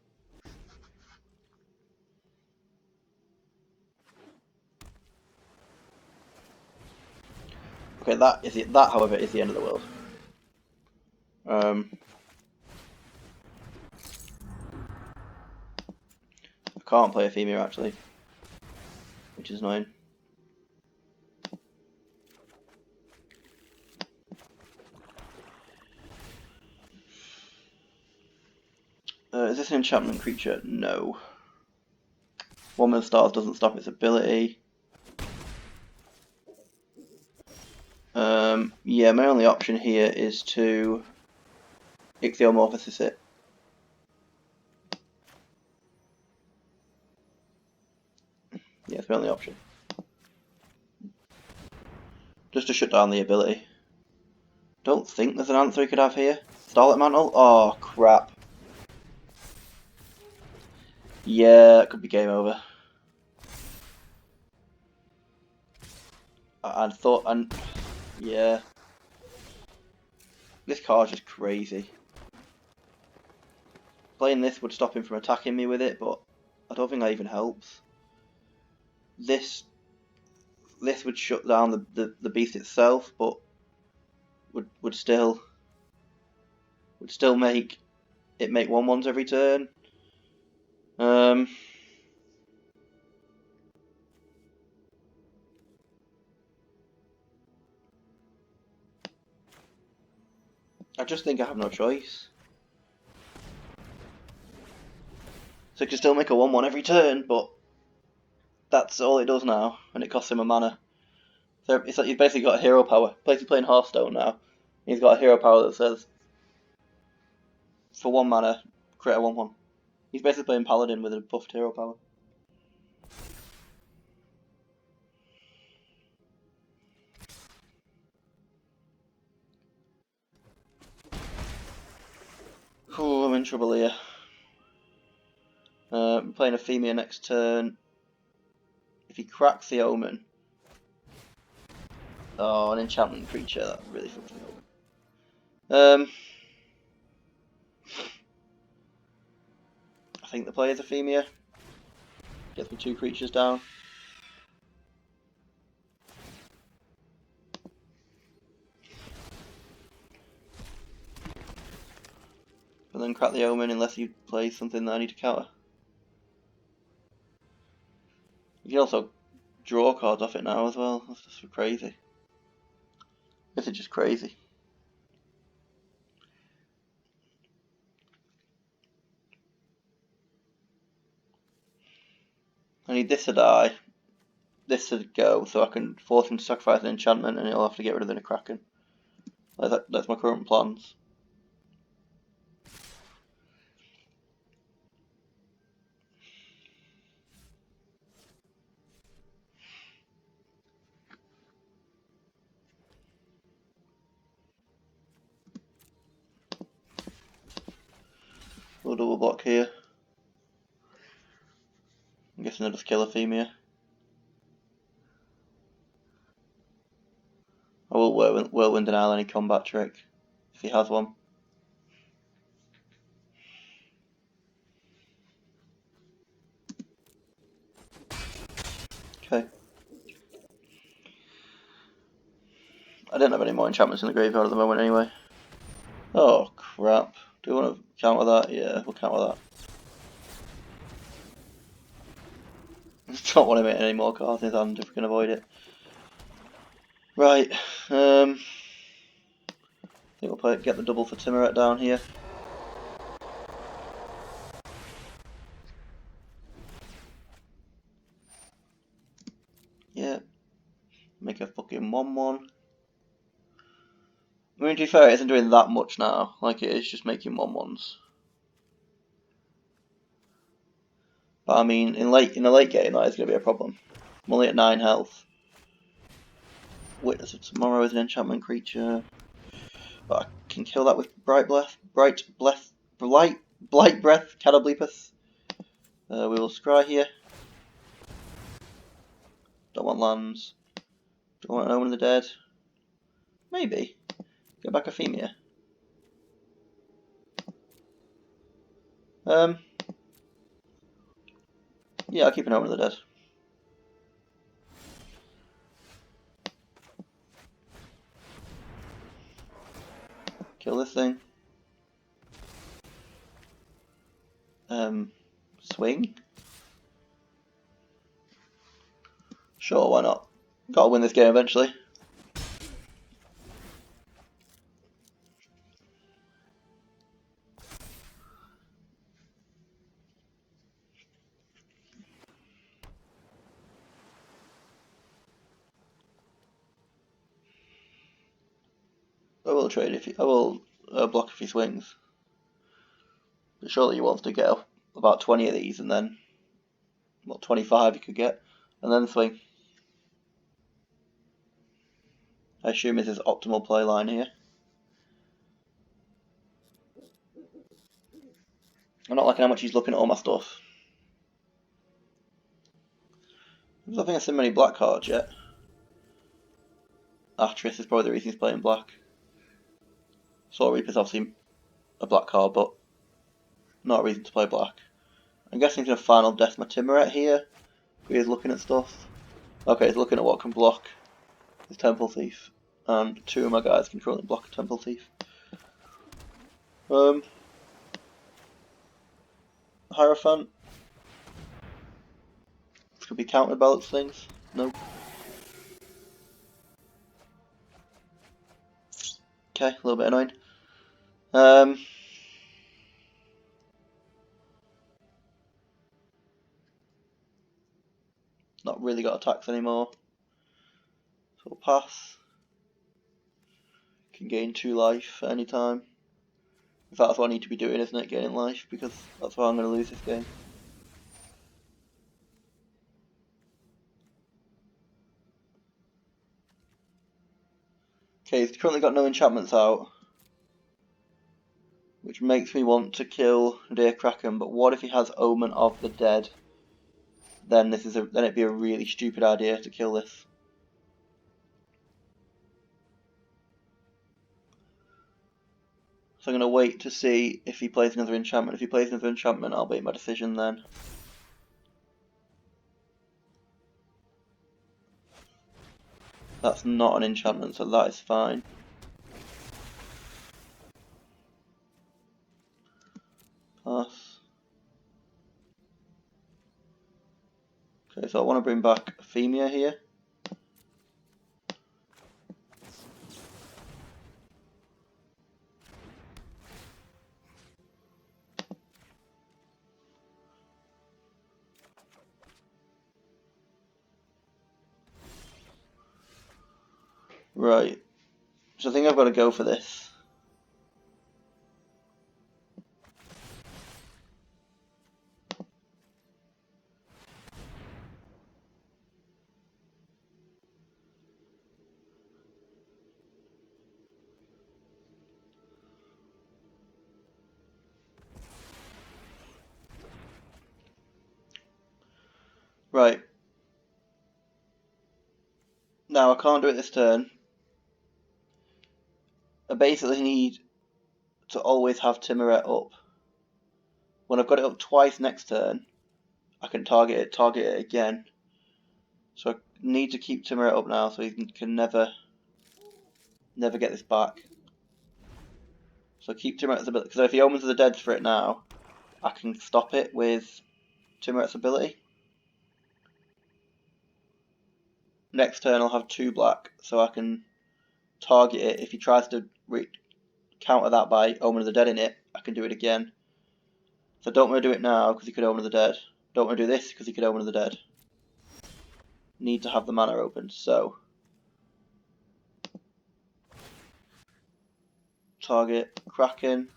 Okay, that however is the end of the world. I can't play Ephemia actually, which is annoying. Is this an enchantment creature? No. One with stars doesn't stop its ability. Yeah, my only option here is to Ichthyomorphosis it. Yeah, it's my only option. Just to shut down the ability. Don't think there's an answer we could have here. Starlight Mantle? Oh, crap. Yeah, it could be game over. Yeah. This card's just crazy. Playing this would stop him from attacking me with it, but I don't think that even helps. This would shut down the beast itself, but would still make it make 1/1s every turn. I just think I have no choice. So it can still make a 1/1 every turn, but that's all it does now, and it costs him a mana. So it's like he's basically got a hero power. Basically playing Hearthstone now. He's got a hero power that says, for 1 mana, create a 1/1. He's basically playing Paladin with a buffed hero power. Ooh, I'm in trouble here. I'm playing Ephemia next turn. If he cracks the Omen... Oh, an enchantment creature, that really fucks me over. I think the player's Ephemia. Gets me 2 creatures down. And then crack the Omen unless he plays something that I need to counter. You can also draw cards off it now as well. That's just crazy. This is just crazy. I need this to die, this to go, so I can force him to sacrifice an enchantment and he'll have to get rid of the Kraken. That's my current plans. We'll double block here. I'm guessing I'll just kill Ephemia. I will Whirlwind denial any combat trick, if he has one. Okay. I don't have any more enchantments in the graveyard at the moment anyway. Oh crap. Do we want to counter that? Yeah, we'll counter that. Don't want to make any more cards in his hand if we can avoid it. Right, I think we'll get the double for Timuret down here. Yeah, make a fucking 1/1. I mean, to be fair, it isn't doing that much now. Like, it is just making 1/1s. But I mean, in the late game, that is going to be a problem. I'm only at 9 health. Witness of Tomorrow is an enchantment creature. But I can kill that with Blight Breath, Catoblepus. We will scry here. Don't want lands. Don't want an Omen of the Dead. Maybe. Get back Ephemia. Yeah, I'll keep an Omen of the Dead. Kill this thing. Swing? Sure, why not? Gotta win this game eventually. I will trade if I will block if he swings. But surely he wants to get about 20 of these and then, well, 25 he could get, and then swing. I assume is his optimal play line here. I'm not liking how much he's looking at all my stuff. I don't think I've seen many black cards yet. Atris is probably the reason he's playing black. Soul Reaper's obviously a black card, but not a reason to play black. I'm guessing he's going to Final Death my Timuret here. He's looking at stuff. Okay, he's looking at what can block his Temple Thief. And two of my guys can currently block a Temple Thief. Hierophant. This could be counterbalance things. Nope. Okay, a little bit annoying. Not really got attacks anymore. So we'll pass. Can gain 2 life at any time. In fact, that's what I need to be doing, isn't it? Gaining life, because that's why I'm going to lose this game. Okay, he's currently got no enchantments out, which makes me want to kill Deer Kraken. But what if he has Omen of the Dead? Then then it'd be a really stupid idea to kill this. So I'm going to wait to see if he plays another enchantment. If he plays another enchantment, I'll make my decision then. That's not an enchantment, so that is fine. Pass. Okay, so I want to bring back Ephemia here. Right. So I think I've got to go for this. Right. Now I can't do it this turn. I basically need to always have Timuret up. When I've got it up twice next turn, I can target it again. So I need to keep Timuret up now so he can never get this back. So keep Timuret's ability, because if he Omens of the Dead for it now, I can stop it with Timuret's ability. Next turn I'll have 2 black, so I can target it. If he tries to counter that by Omen of the Dead in it, I can do it again. So I don't want to do it now because he could Omen of the Dead. Don't want to do this because he could Omen of the Dead. Need to have the mana open, so target Kraken,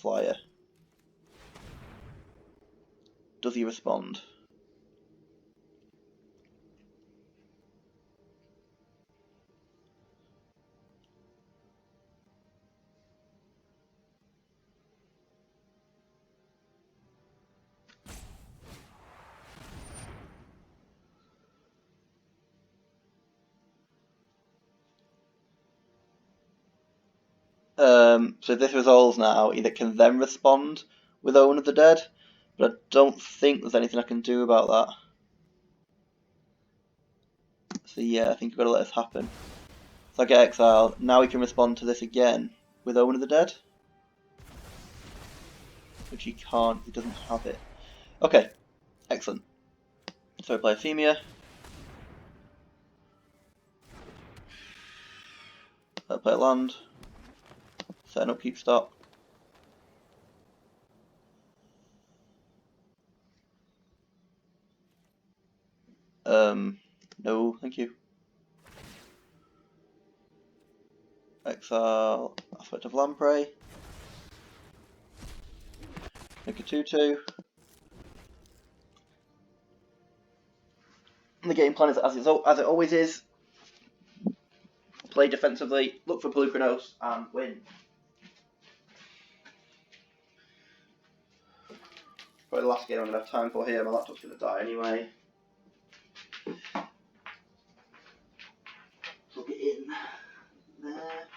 Flyer. Does he respond? So if this resolves now, it can then respond with Own of the Dead, but I don't think there's anything I can do about that. So yeah, I think you've got to let this happen. So I get exiled. Now we can respond to this again with Own of the Dead, which he can't. He doesn't have it. Okay, excellent. So we play Ephemia. Play land. Setting up keep stop. No, thank you. Exile Aspect of Lamprey. Make a 2/2. And the game plan is as it always is. Play defensively, look for Pelucranos, and win. Probably the last game I'm going to have time for here. My laptop's going to die anyway. Plug it in there.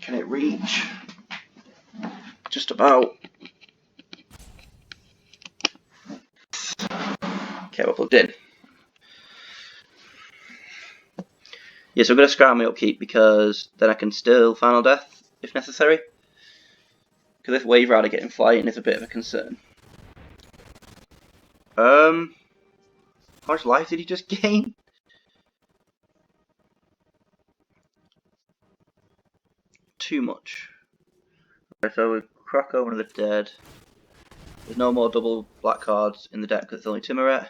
Can it reach? Just about. Okay, we're plugged in. Yeah, so I'm going to scrap my upkeep because then I can still Final Death if necessary. Because this Wave Rider getting flying is a bit of a concern. How much life did he just gain? Too much. Okay, so we crack Omen of the Dead. There's no more double black cards in the deck because it's only Timuret.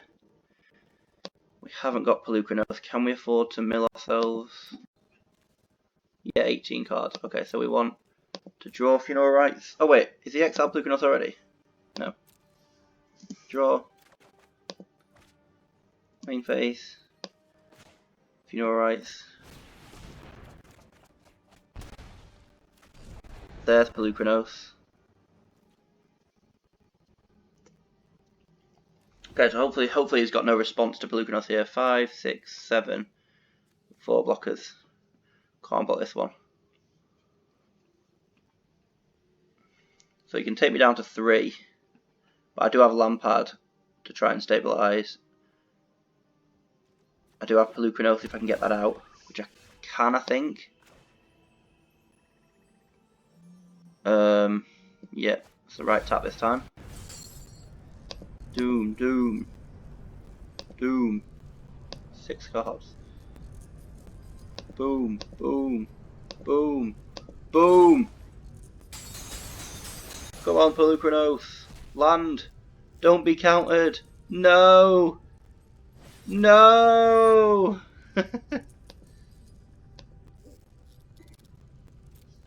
We haven't got Pelucranos. Can we afford to mill ourselves? Yeah, 18 cards. Okay, so we want to draw Funeral Rites. Oh wait, is he exiled Pelucranos already? No. Draw. Main phase. Funeral Rites. There's Pelucranos. Okay, so hopefully he's got no response to Pelucranos here. 5, 6, 7. 4 blockers. Can't block this one. So he can take me down to 3. But I do have Lampard to try and stabilise. I do have Pelucranos if I can get that out, which I can, I think. Yeah, it's the right tap this time. Doom, doom, doom. 6 cards. Boom, boom, boom, boom. Come on, Pelucranos. Land. Don't be countered. No. No.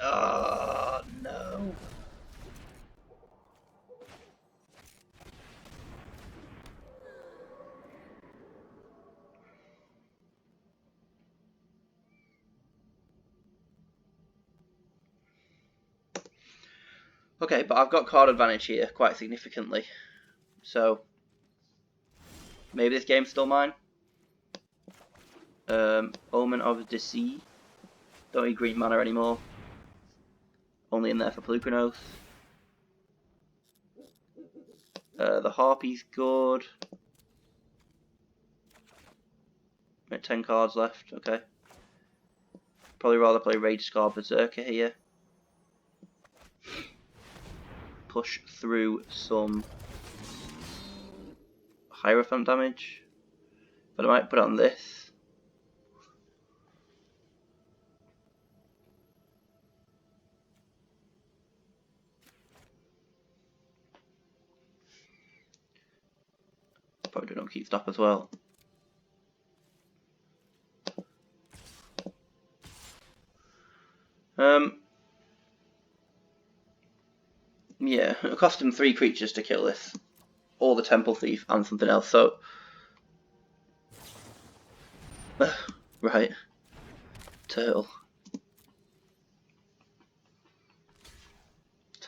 Oh, no. Okay, but I've got card advantage here quite significantly. So, maybe this game's still mine. Omen of the Sea. Don't need green mana anymore. Only in there for Pelucranos. The Harpy's good. 10 cards left, okay. Probably rather play Rage Scar Berserker here. Push through some Hierophant damage. But I might put it on this. Probably don't keep stop as well. Yeah, it cost him 3 creatures to kill this. Or the Temple Thief and something else, so... right. Turtle.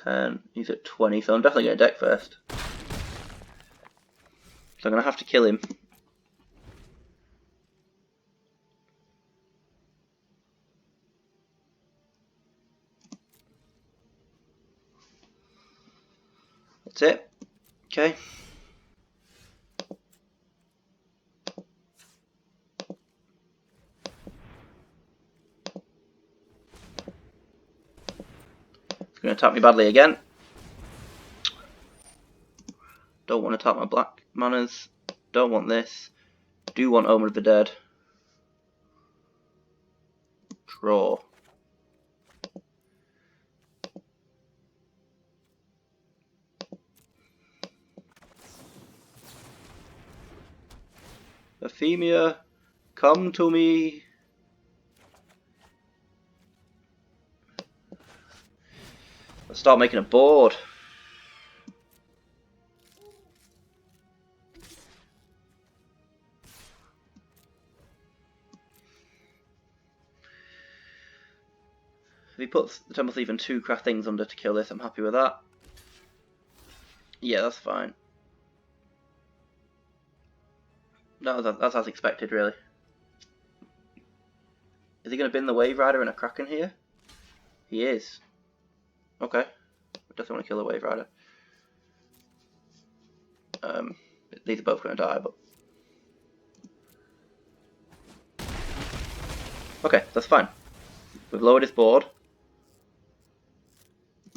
10, he's at 20, so I'm definitely going to deck first. So I'm going to have to kill him. That's it. Okay. It's going to attack me badly again. Don't want to tap my black manners. Don't want this. Do want Omen of the Dead. Draw. Euphemia, come to me. Let's start making a board. If he puts the Temple Thief and 2 craft things under to kill this, I'm happy with that. Yeah, that's fine. That's as expected, really. Is he going to bin the Wave Rider and a Kraken here? He is. Okay. I definitely want to kill the Wave Rider. These are both going to die, but... Okay, that's fine. We've lowered his board.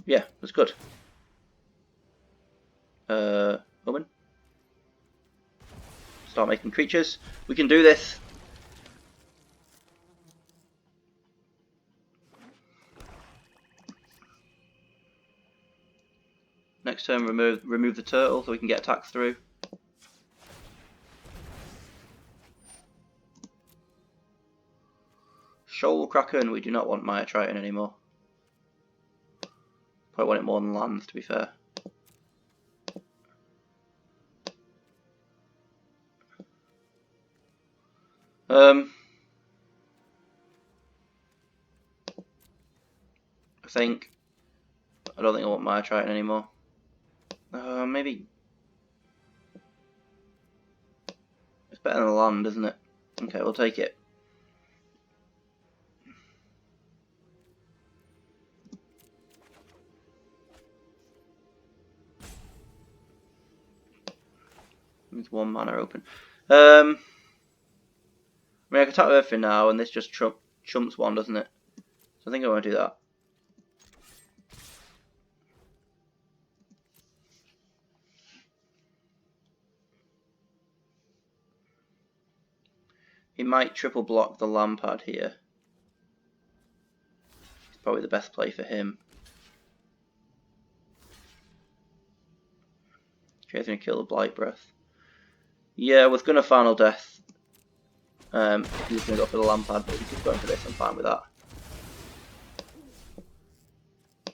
Yeah, that's good. Omen. Start making creatures. We can do this. Next turn, remove the turtle so we can get attacks through. Shoal Kraken, we do not want Maya Triton anymore. Probably want it more than lands, to be fair. I don't think I want Maya Triton anymore. Maybe it's better than the land, isn't it? Okay, we'll take it. It's 1 mana open. I mean, I can tap everything now, and this just chumps 1, doesn't it? So I think I want to do that. He might triple block the Lampard here. It's probably the best play for him. Okay, he's going to kill the Blight Breath. Yeah, I was going to Final Death. If he was going to go for the Lampard, but he's just going for this, I'm fine with that.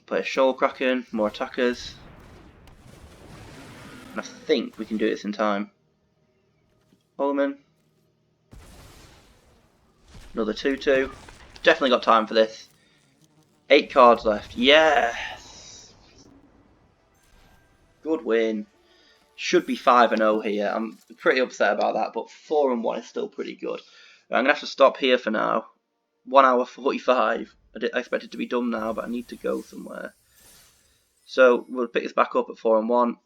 Play a Shoal Kraken, more attackers. And I think we can do this in time. Omen. Another 2-2. Definitely got time for this. 8 cards left. Yes! Good win. Should be 5-0 here. I'm pretty upset about that, but 4-1 is still pretty good. I'm going to have to stop here for now. 1 hour 45. I expect it to be done now, but I need to go somewhere. So we'll pick this back up at 4-1.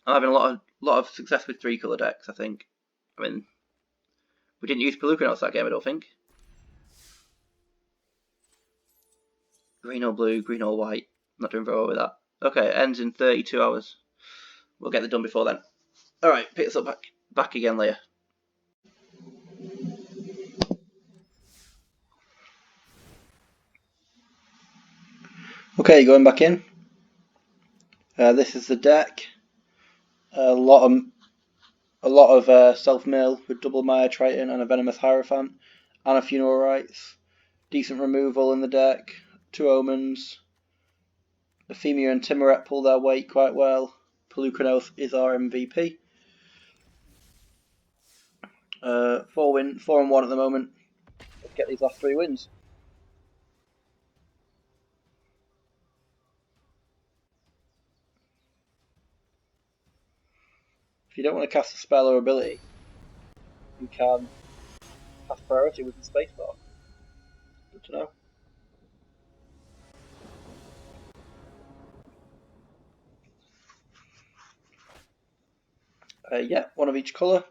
I'm having a lot of success with 3-colour decks, I think. I mean, we didn't use Pelucranos that game, I don't think. Green or blue, green or white. Not doing very well with that. Okay, it ends in 32 hours. We'll get it done before then. Alright, pick this up back again later. Okay, going back in. This is the deck. A lot of self-mill with double Maya Triton and a Venomous Hierophant and a Funeral Rites. Decent removal in the deck. 2 Omens. Euphemia and Timoret pull their weight quite well. Pelucranos is our MVP. 4-1 at the moment. Let's get these last 3 wins. If you don't want to cast a spell or ability, you can cast priority with the spacebar. Good to know. Yeah, one of each colour.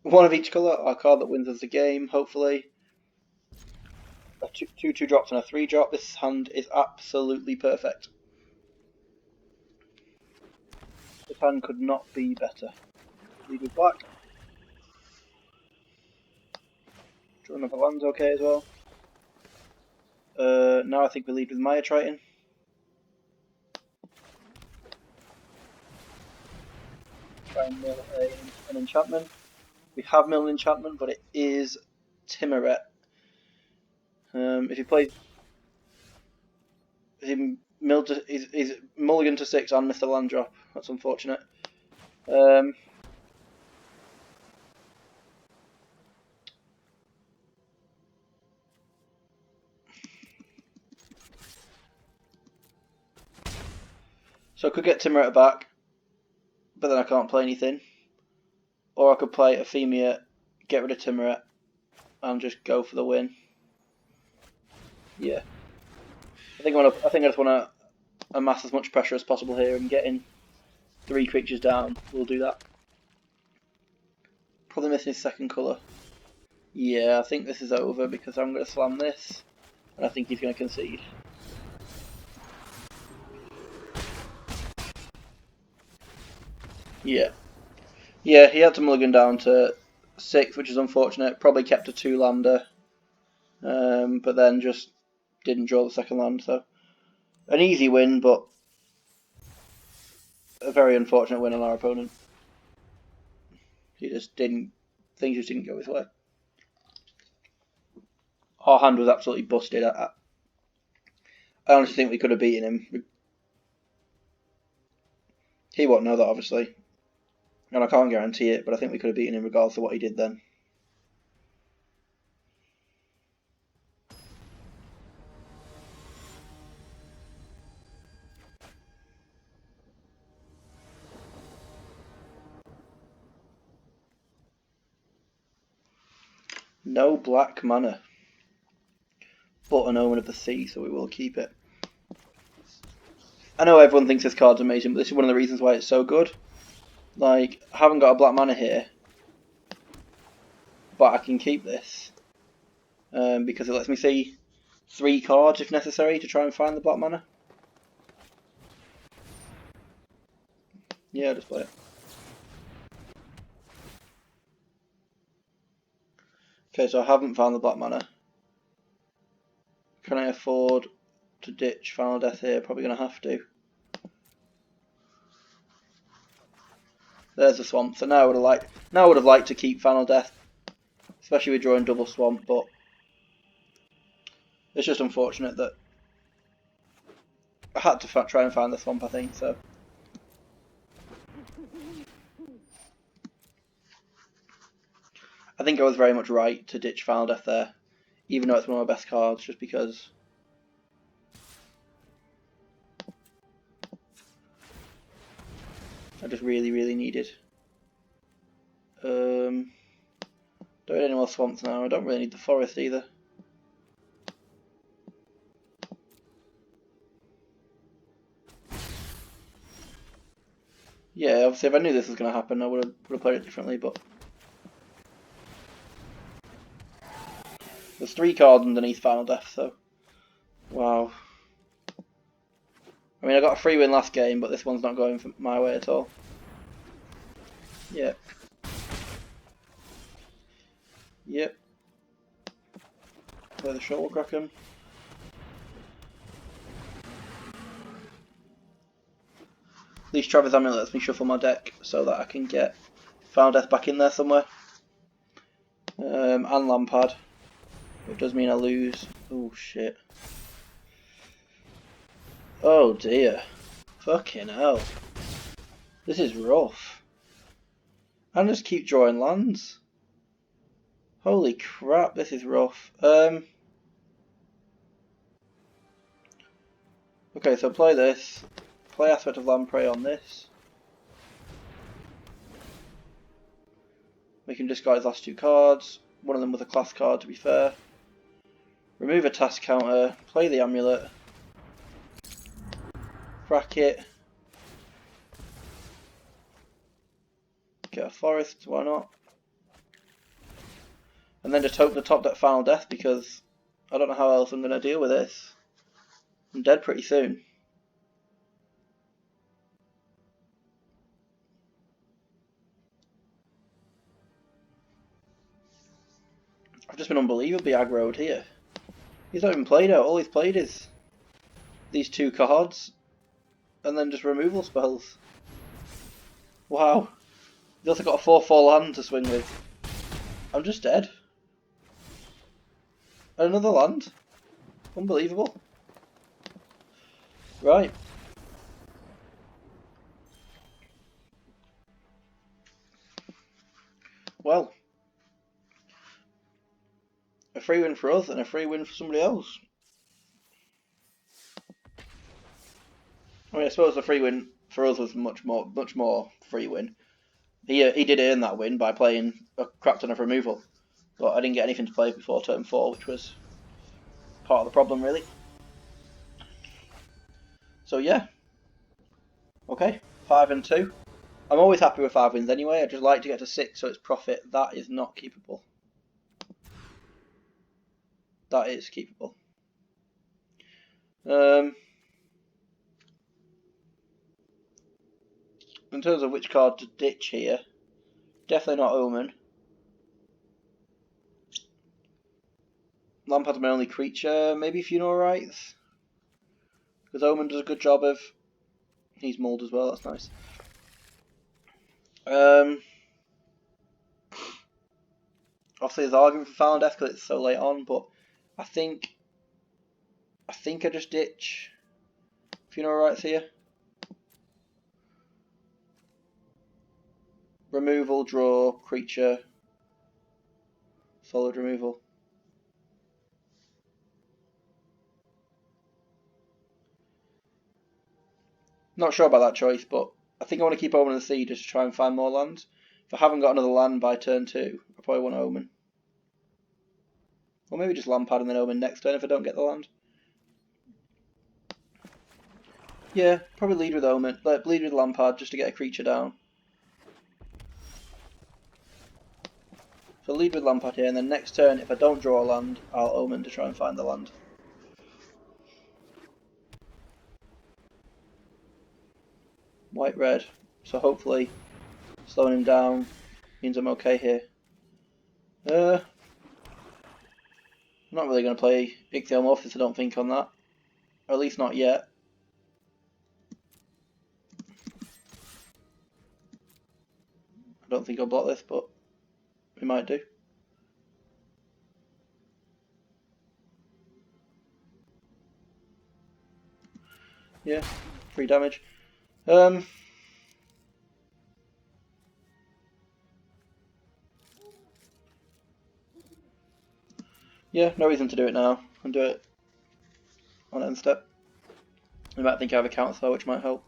One of each colour, our card that wins us the game, hopefully. A 2 drops and a 3 drop. This hand is absolutely perfect. This hand could not be better. Lead with black. Draw another land's okay as well. Now I think we lead with Maya Triton. Try and mill an enchantment. We have milled an enchantment, but it is Timmeret. If he plays, he's mulligan to 6 and missed a land drop. That's unfortunate. So I could get Timmeret back, but then I can't play anything. Or I could play Ephemia, get rid of Timmeret, and just go for the win. Yeah. I think I just want to amass as much pressure as possible here and getting 3 creatures down. We'll do that. Probably missing his second colour. Yeah, I think this is over because I'm going to slam this, and I think he's going to concede. Yeah. Yeah, he had to mulligan down to 6, which is unfortunate. Probably kept a 2-lander, but then just didn't draw the second land. So an easy win, but a very unfortunate win on our opponent. He just didn't. Things just didn't go his way. Our hand was absolutely busted. I honestly think we could have beaten him. He won't know that, obviously, and I can't guarantee it, but I think we could have beaten him regardless of what he did then. No black mana, but an Omen of the Sea, so we will keep it. I know everyone thinks this card's amazing, but this is one of the reasons why it's so good. Like, I haven't got a black mana here, but I can keep this because it lets me see 3 cards if necessary to try and find the black mana. Yeah, I'll just play it. Okay, so I haven't found the black mana. Can I afford to ditch Final Death here? Probably going to have to. There's the swamp. So now I would have liked to keep Final Death, especially with drawing double swamp, but it's just unfortunate that I had to try and find the swamp, I think. So I think I was very much right to ditch Final Death there, even though it's one of my best cards, just because I just really needed. Don't need any more swamps now. I don't really need the forest either. Yeah, obviously if I knew this was going to happen I would have played it differently, but there's 3 cards underneath Final Death, so wow. I mean, I got a free win last game, but this one's not going my way at all. Yep. Yep. Play the Shuttlekraken. At least Travis Amulet lets me shuffle my deck so that I can get Final Death back in there somewhere. And Lampard. It does mean I lose. Oh shit. Oh dear. Fucking hell. This is rough. I just keep drawing lands. Holy crap, this is rough. Okay, so play this. Play Aspect of Lamprey on this. We can discard his last 2 cards. One of them was a class card, to be fair. Remove a task counter. Play the Amulet. Crack it. Get a forest, why not? And then just hope the top deck final death, because I don't know how else I'm going to deal with this. I'm dead pretty soon. I've just been unbelievably aggroed here. He's not even played out. All he's played is these 2 cards and then just removal spells. Wow. He's also got a 4/4 land to swing with. I'm just dead. And another land. Unbelievable. Right. Well. A free win for us and a free win for somebody else. I mean, I suppose the free win for us was much more free win. He did earn that win by playing a crap ton of removal, but I didn't get anything to play before turn 4, which was part of the problem, really. So yeah, okay, 5 and 2. I'm always happy with 5 wins anyway. I just like to get to 6, so it's profit. That is not keepable. That is keepable. In terms of which card to ditch here, definitely not Omen. Lampard's my only creature. Maybe Funeral Rites, because Omen does a good job of. He's mulled as well. That's nice. Obviously, there's argument for Final Death because it's so late on, but I think I just ditch Funeral Rites here. Removal, draw, creature, solid removal. Not sure about that choice, but I think I want to keep Omen of the Sea just to try and find more lands. If I haven't got another land by turn 2, I probably want Omen. Or maybe just Lampard and then Omen next turn if I don't get the land. Yeah, probably lead with Omen. Lead with Lampard just to get a creature down. So lead with Lampard here, and then next turn, if I don't draw a land, I'll Omen to try and find the land. White-red. So hopefully slowing him down means I'm okay here. I'm not really going to play Ichthyomorphis, I don't think, on that. Or at least not yet. I don't think I'll block this, but we might do. Yeah, 3 damage. Yeah, no reason to do it now. I'll do it on end step. You might think I have a counter spell, which might help.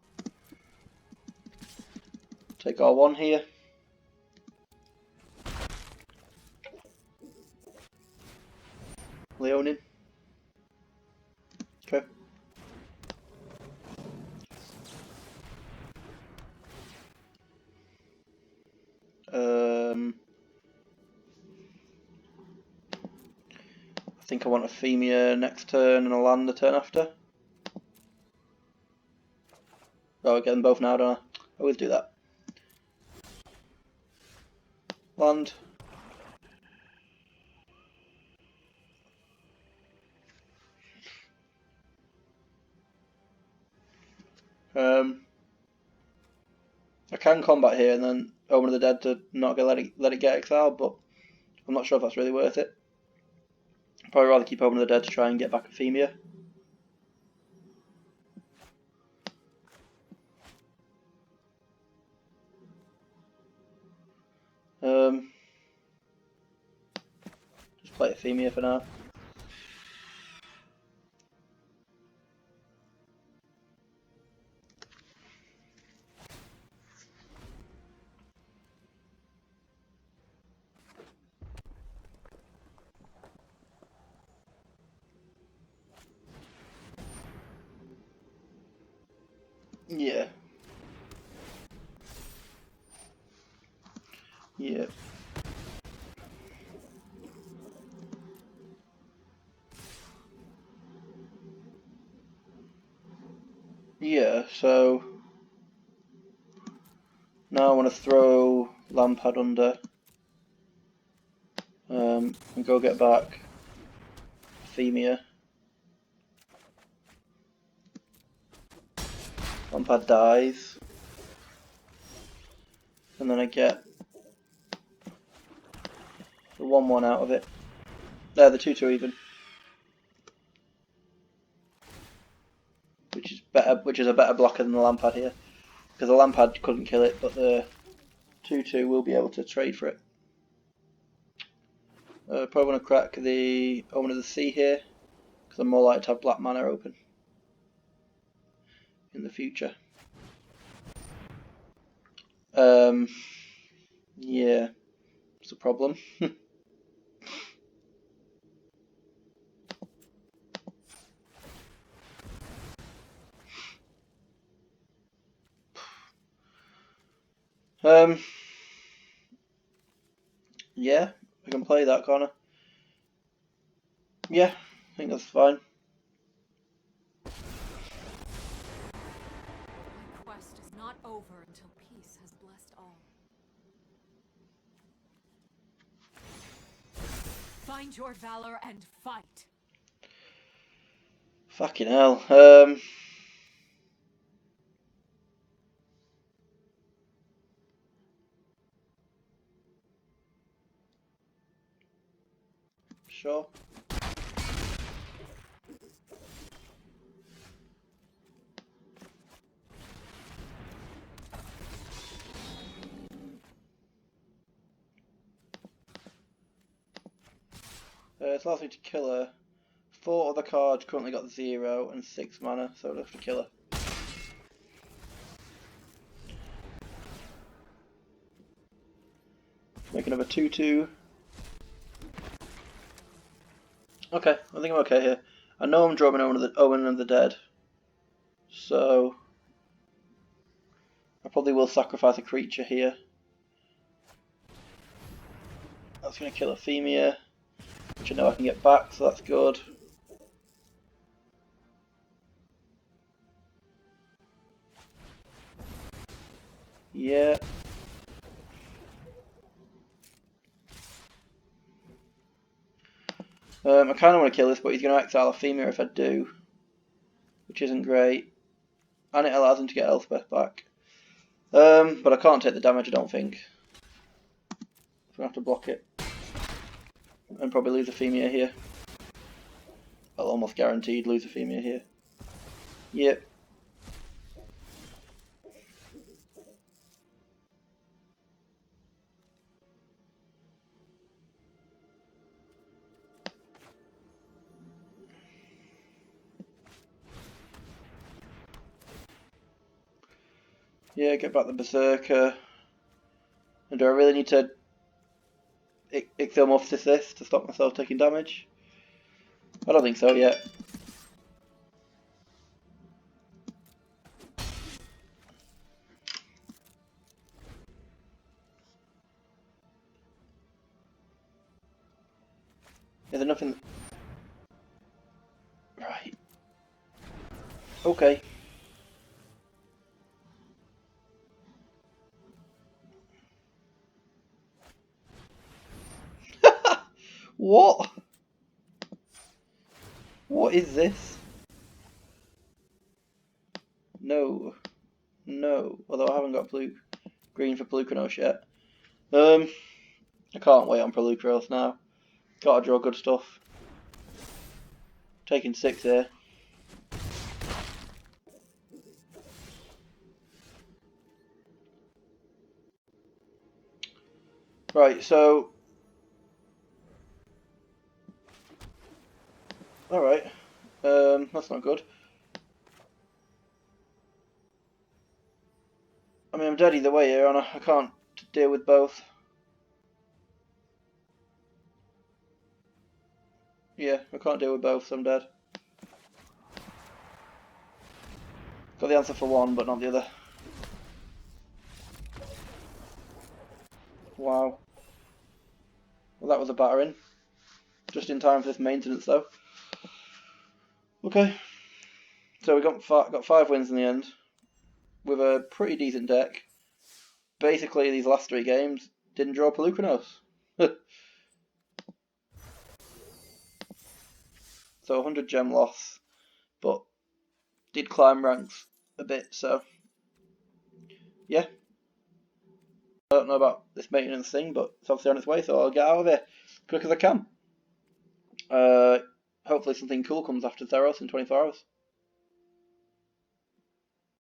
Take R1 here. Leonin. Okay. I think I want a Femia next turn and a land the turn after. Oh, I get them both now, don't I? I always do that. Land. I can combat here and then Omen of the Dead to not let it get exiled, but I'm not sure if that's really worth it. I'd probably rather keep Omen of the Dead to try and get back a Femia. Just play a Femia for now. Yeah. Yep. Yeah, so now I want to throw Lampard under and go get back Femia. Lampard dies, and then I get the 1-1 out of it. There, the 2-2 even, which is better. Which is a better blocker than the Lampard here, because the Lampard couldn't kill it, but the 2-2 will be able to trade for it. Probably want to crack the Omen of the Sea here, because I'm more likely to have black mana open in the future. Yeah, it's a problem. Yeah, I can play that, can't I? Yeah, I think that's fine. My quest is not over until peace has blessed all. Find your valor and fight. Fucking hell. Sure. It allows me to kill her. 4 other cards currently got 0 and 6 mana, so I'd have to kill her. Make another 2-2. Okay, I think I'm okay here. I know I'm drawing Omen of the Dead, so I probably will sacrifice a creature here. That's going to kill a Femia, which I know I can get back, so that's good. Yeah. I kind of want to kill this, but he's going to exile a Femia if I do, which isn't great. And it allows him to get Elspeth back. But I can't take the damage, I don't think. I'm going to have to block it. And probably lose a Femia here. I'll almost guaranteed lose a Femia here. Yep. Yeah, get back the Berserker. And do I really need to Ichthyomorphosis this to stop myself taking damage? I don't think so yet. Is there nothing... Right. Okay. What? What is this? No. No. Although I haven't got green for Pelucranos yet. I can't wait on Pelucranos now. Gotta draw good stuff. Taking 6 here. Right, so... Alright. That's not good. I mean, I'm dead either way here, and I can't deal with both. Yeah, I can't deal with both, so I'm dead. Got the answer for one, but not the other. Wow. Well, that was a battering. Just in time for this maintenance, though. Okay. So we got 5 wins in the end. With a pretty decent deck. Basically, these last 3 games didn't draw Pelucranos. So 100 gem loss. But did climb ranks a bit, so yeah. I don't know about this maintenance thing, but it's obviously on its way, so I'll get out of here as quick as I can. Hopefully something cool comes after Theros in 24 hours.